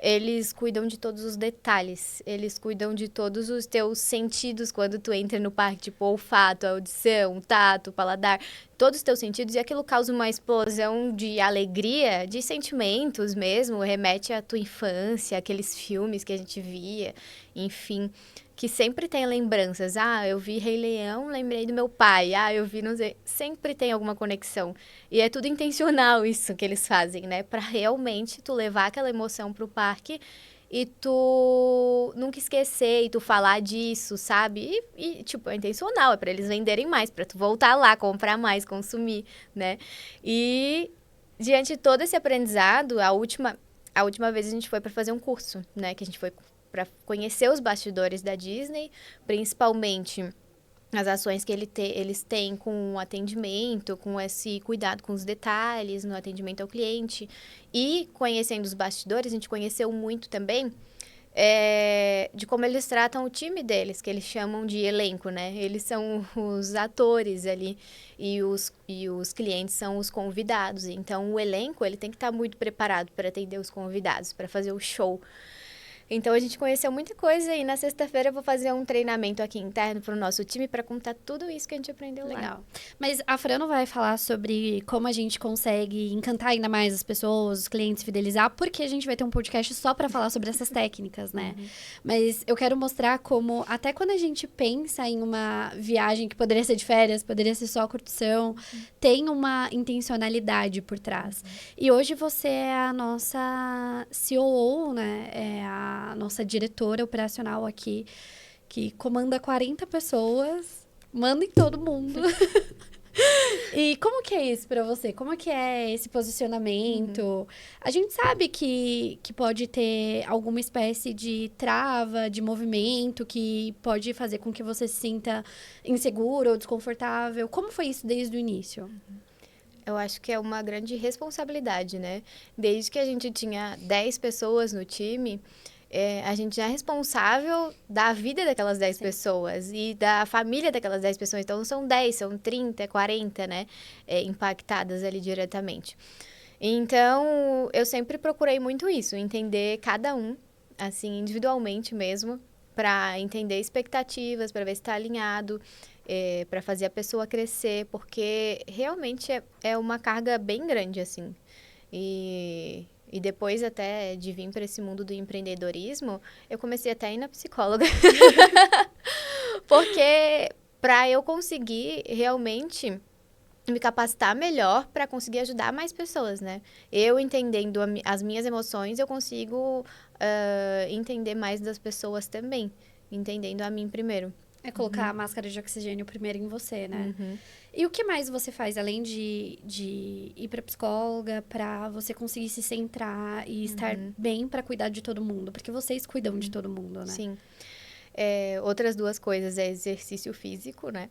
S2: Eles cuidam de todos os detalhes, eles cuidam de todos os teus sentidos quando tu entra no parque, tipo olfato, audição, tato, paladar, todos os teus sentidos, e aquilo causa uma explosão de alegria, de sentimentos mesmo, remete à tua infância, aqueles filmes que a gente via, enfim, que sempre tem lembranças. Eu vi Rei Leão, lembrei do meu pai. Eu vi, não sei, sempre tem alguma conexão. E é tudo intencional isso que eles fazem, né? Pra realmente tu levar aquela emoção pro parque e tu nunca esquecer e tu falar disso, sabe? Tipo, é intencional, é pra eles venderem mais, pra tu voltar lá, comprar mais, consumir, né? E diante de todo esse aprendizado, a última vez a gente foi pra fazer um curso, né? Que a gente foi para conhecer os bastidores da Disney, principalmente as ações que eles têm com o atendimento, com esse cuidado com os detalhes no atendimento ao cliente. E conhecendo os bastidores, a gente conheceu muito também de como eles tratam o time deles, que eles chamam de elenco, né? Eles são os atores ali e os clientes são os convidados. Então, o elenco ele tem que estar muito preparado para atender os convidados, para fazer o show. Então, a gente conheceu muita coisa e na sexta-feira eu vou fazer um treinamento aqui interno para o nosso time para contar tudo isso que a gente aprendeu lá.
S1: Legal. Mas a Fran não vai falar sobre como a gente consegue encantar ainda mais as pessoas, os clientes, fidelizar, porque a gente vai ter um podcast só para falar sobre essas técnicas, né? Mas eu quero mostrar como, até quando a gente pensa em uma viagem que poderia ser de férias, poderia ser só curtição, tem uma intencionalidade por trás. E hoje você é a nossa COO, né? É a nossa diretora operacional aqui, que comanda 40 pessoas, manda em todo mundo. E como que é isso pra você? Como que é esse posicionamento? A gente sabe que pode ter alguma espécie de trava, de movimento, que pode fazer com que você se sinta inseguro ou desconfortável. Como foi isso desde o início?
S2: Eu acho que é uma grande responsabilidade, né? Desde que a gente tinha 10 pessoas no time, a gente já é responsável da vida daquelas 10 pessoas e da família daquelas 10 pessoas. Então, não são 10, são 30, 40, né? Impactadas ali diretamente. Então, eu sempre procurei muito isso, entender cada um, assim, individualmente mesmo, para entender expectativas, para ver se está alinhado, para fazer a pessoa crescer, porque realmente é uma carga bem grande, assim. E depois até de vir para esse mundo do empreendedorismo, eu comecei até a ir na psicóloga. Porque para eu conseguir realmente me capacitar melhor para conseguir ajudar mais pessoas, né? Eu entendendo as minhas emoções, eu consigo entender mais das pessoas também. Entendendo a mim primeiro.
S1: É colocar a máscara de oxigênio primeiro em você, né?
S2: Uhum.
S1: E o que mais você faz, além de ir pra psicóloga, pra você conseguir se centrar e estar bem pra cuidar de todo mundo? Porque vocês cuidam de todo mundo, né?
S2: Sim. Outras duas coisas é exercício físico, né?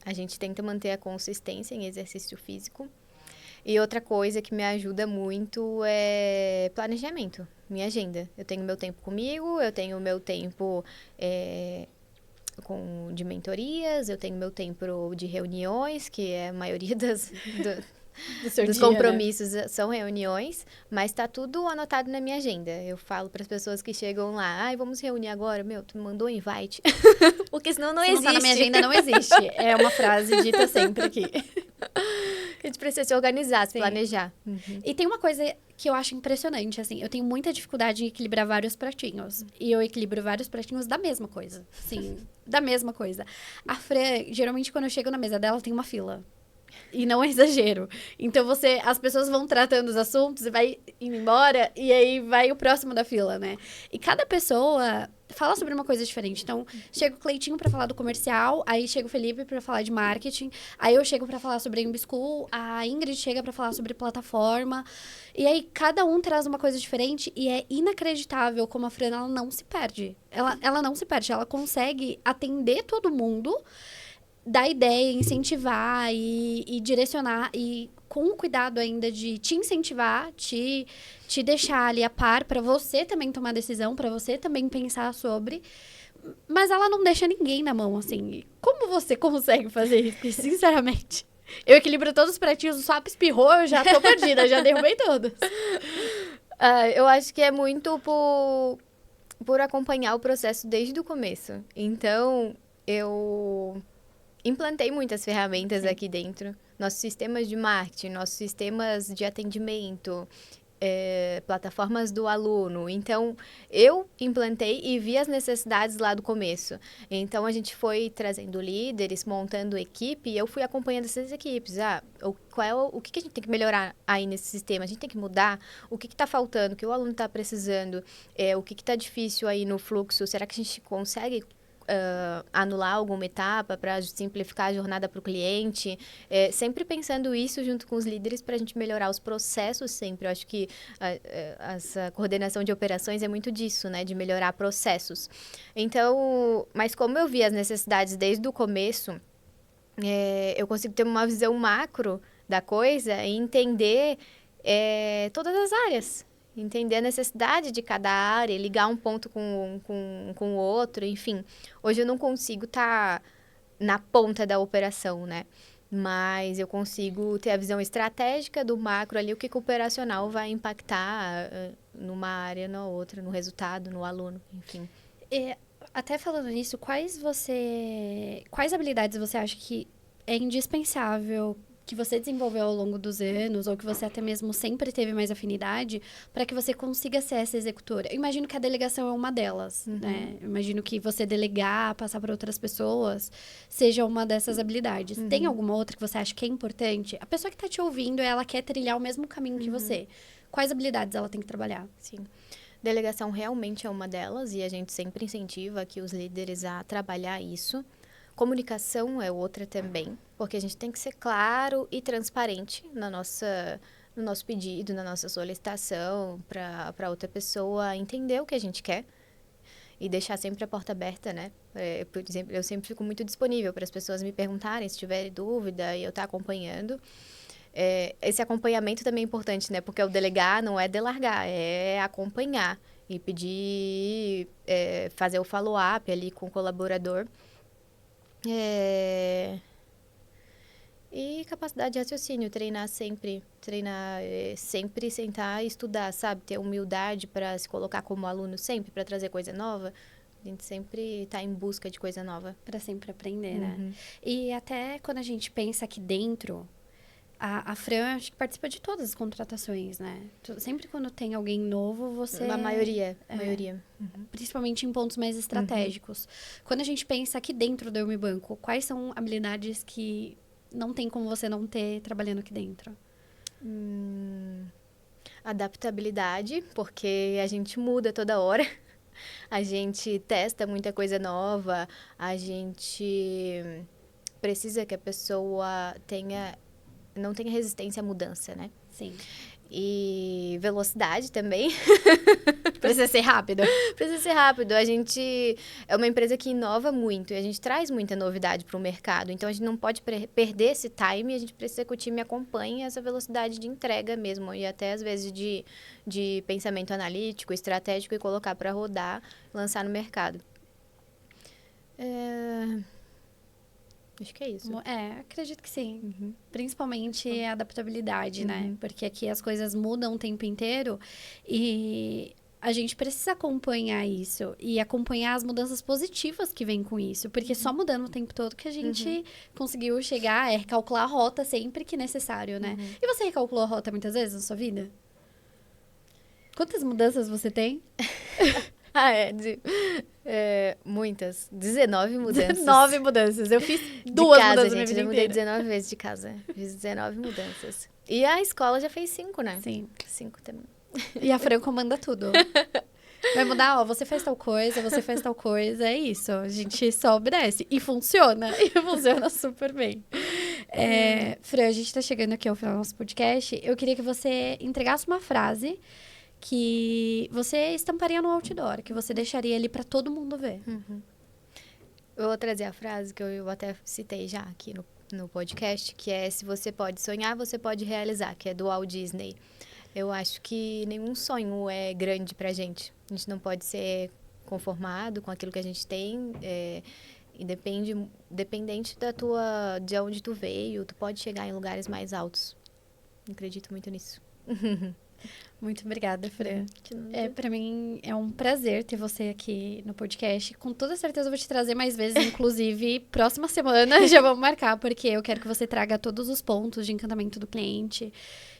S2: A gente tenta manter a consistência em exercício físico. E outra coisa que me ajuda muito é planejamento, minha agenda. Eu tenho meu tempo comigo, eu tenho meu tempo de mentorias, eu tenho meu tempo de reuniões, que é a maioria dos
S1: dia,
S2: compromissos, né? São reuniões, mas tá tudo anotado na minha agenda. Eu falo para as pessoas que chegam lá, vamos reunir agora, tu me mandou um invite, porque senão não existe.
S1: Se não tá na minha agenda, não existe. É uma frase dita sempre aqui.
S2: A gente precisa se organizar, se planejar.
S1: E tem uma coisa que eu acho impressionante, assim, eu tenho muita dificuldade em equilibrar vários pratinhos. E eu equilibro vários pratinhos da mesma coisa. Sim, da mesma coisa. A Fran, geralmente, quando eu chego na mesa dela, tem uma fila. E não é exagero. Então, as pessoas vão tratando os assuntos e vai indo embora, e aí vai o próximo da fila, né? E cada pessoa fala sobre uma coisa diferente. Então, chega o Cleitinho pra falar do comercial, aí chega o Felipe pra falar de marketing, aí eu chego pra falar sobre a School, a Ingrid chega pra falar sobre plataforma, e aí cada um traz uma coisa diferente, e é inacreditável como a Fran, ela não se perde. Ela não se perde, ela consegue atender todo mundo, dar ideia, incentivar e direcionar, e com o cuidado ainda de te incentivar, te deixar ali a par, para você também tomar decisão, para você também pensar sobre. Mas ela não deixa ninguém na mão, assim. Como você consegue fazer isso, sinceramente? Eu equilibro todos os pratinhos, o sapo espirrou, eu já tô perdida, já derrubei todos.
S2: Eu acho que é muito por acompanhar o processo desde o começo. Então, eu implantei muitas ferramentas aqui dentro. Nossos sistemas de marketing, nossos sistemas de atendimento, plataformas do aluno. Então, eu implantei e vi as necessidades lá do começo. Então, a gente foi trazendo líderes, montando equipe, e eu fui acompanhando essas equipes. O que a gente tem que melhorar aí nesse sistema? A gente tem que mudar? O que está faltando? O que o aluno está precisando? O que está difícil aí no fluxo? Será que a gente consegue anular alguma etapa para simplificar a jornada para o cliente, sempre pensando isso junto com os líderes para a gente melhorar os processos sempre. Eu acho que essa coordenação de operações é muito disso, né, de melhorar processos. Então, mas como eu vi as necessidades desde o começo, eu consigo ter uma visão macro da coisa e entender todas as áreas. Entender a necessidade de cada área, ligar um ponto com o outro, enfim. Hoje eu não consigo estar na ponta da operação, né? Mas eu consigo ter a visão estratégica do macro ali, o que o operacional vai impactar numa área, na outra, no resultado, no aluno, enfim.
S1: Até falando nisso, quais habilidades você acha que é indispensável que você desenvolveu ao longo dos anos, ou que você até mesmo sempre teve mais afinidade, para que você consiga ser essa executora? Eu imagino que a delegação é uma delas, né? Eu imagino que você delegar, passar para outras pessoas, seja uma dessas habilidades. Tem alguma outra que você acha que é importante? A pessoa que está te ouvindo, ela quer trilhar o mesmo caminho que você. Quais habilidades ela tem que trabalhar?
S2: Sim. Delegação realmente é uma delas, e a gente sempre incentiva aqui os líderes a trabalhar isso. Comunicação é outra também, porque a gente tem que ser claro e transparente no nosso pedido, na nossa solicitação, para outra pessoa entender o que a gente quer e deixar sempre a porta aberta, né? Por exemplo, eu sempre fico muito disponível para as pessoas me perguntarem se tiverem dúvida e eu estar acompanhando. Esse acompanhamento também é importante, né? Porque o delegar não é delargar, é acompanhar e pedir, fazer o follow-up ali com o colaborador. E capacidade de raciocínio, treinar sempre, sentar e estudar, sabe? Ter humildade para se colocar como aluno sempre, para trazer coisa nova. A gente sempre está em busca de coisa nova.
S1: Para sempre aprender, né? E até quando a gente pensa aqui dentro, a Fran, acho que participa de todas as contratações, né? Sempre quando tem alguém novo, você...
S2: A maioria.
S1: Principalmente em pontos mais estratégicos. Quando a gente pensa aqui dentro do Eu Me Banco, quais são habilidades que não tem como você não ter trabalhando aqui dentro?
S2: Adaptabilidade, porque a gente muda toda hora. A gente testa muita coisa nova. A gente precisa que a pessoa não tenha resistência à mudança, né?
S1: Sim.
S2: E velocidade também.
S1: Precisa ser rápido.
S2: Precisa ser rápido. A gente é uma empresa que inova muito e a gente traz muita novidade para o mercado. Então, a gente não pode perder esse time. A gente precisa que o time acompanhe essa velocidade de entrega mesmo. E até, às vezes, de pensamento analítico, estratégico e colocar para rodar, lançar no mercado. Acho que é isso.
S1: Acredito que sim. Principalmente a adaptabilidade, né? Porque aqui as coisas mudam o tempo inteiro e a gente precisa acompanhar isso e acompanhar as mudanças positivas que vêm com isso. Porque só mudando o tempo todo que a gente conseguiu chegar a recalcular a rota sempre que necessário, né? E você recalculou a rota muitas vezes na sua vida? Quantas mudanças você tem?
S2: Muitas. 19 mudanças.
S1: 19 mudanças. Eu fiz 2 mudanças na minha vida
S2: Eu mudei
S1: inteira.
S2: 19 vezes de casa. Fiz 19 mudanças. E a escola já fez 5, né?
S1: Sim.
S2: 5 também.
S1: E a Fran comanda tudo. Vai mudar, você faz tal coisa, você faz tal coisa, é isso. A gente só obedece. E funciona. E funciona super bem. Fran, a gente tá chegando aqui ao final do nosso podcast. Eu queria que você entregasse uma frase que você estamparia no outdoor, que você deixaria ali pra todo mundo ver.
S2: Eu vou trazer a frase que eu até citei já aqui no podcast, que é: se você pode sonhar, você pode realizar, que é do Walt Disney. Eu acho que nenhum sonho é grande pra gente. A gente não pode ser conformado com aquilo que a gente tem. Independente de onde tu veio, tu pode chegar em lugares mais altos. Eu acredito muito nisso.
S1: Muito obrigada, Fran. Pra mim é um prazer ter você aqui no podcast. Com toda certeza eu vou te trazer mais vezes, inclusive próxima semana já vamos marcar, porque eu quero que você traga todos os pontos de encantamento do cliente,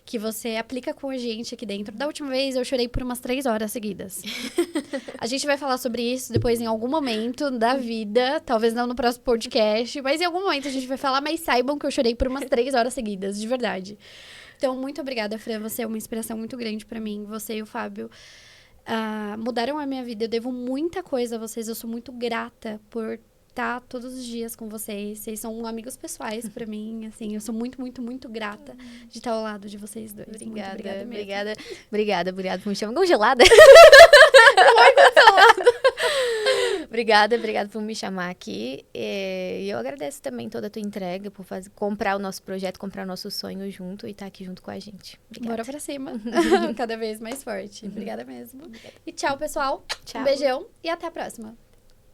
S1: que você aplica com a gente aqui dentro. Da última vez eu chorei por umas 3 horas seguidas. A gente vai falar sobre isso depois em algum momento da vida, talvez não no próximo podcast, mas em algum momento a gente vai falar, mas saibam que eu chorei por umas 3 horas seguidas, de verdade. Então, muito obrigada, Fran. Você é uma inspiração muito grande pra mim. Você e o Fábio mudaram a minha vida. Eu devo muita coisa a vocês. Eu sou muito grata por estar todos os dias com vocês. Vocês são amigos pessoais pra mim. Assim, eu sou muito, muito, muito grata de estar ao lado de vocês dois. Muito obrigada mesmo.
S2: Obrigada por me chamar congelada. Obrigada por me chamar aqui. E eu agradeço também toda a tua entrega por comprar o nosso projeto, comprar o nosso sonho junto e estar aqui junto com a gente. Obrigada.
S1: Bora pra cima. Cada vez mais forte. Obrigada mesmo. E tchau, pessoal.
S2: Tchau.
S1: Um beijão e até a próxima.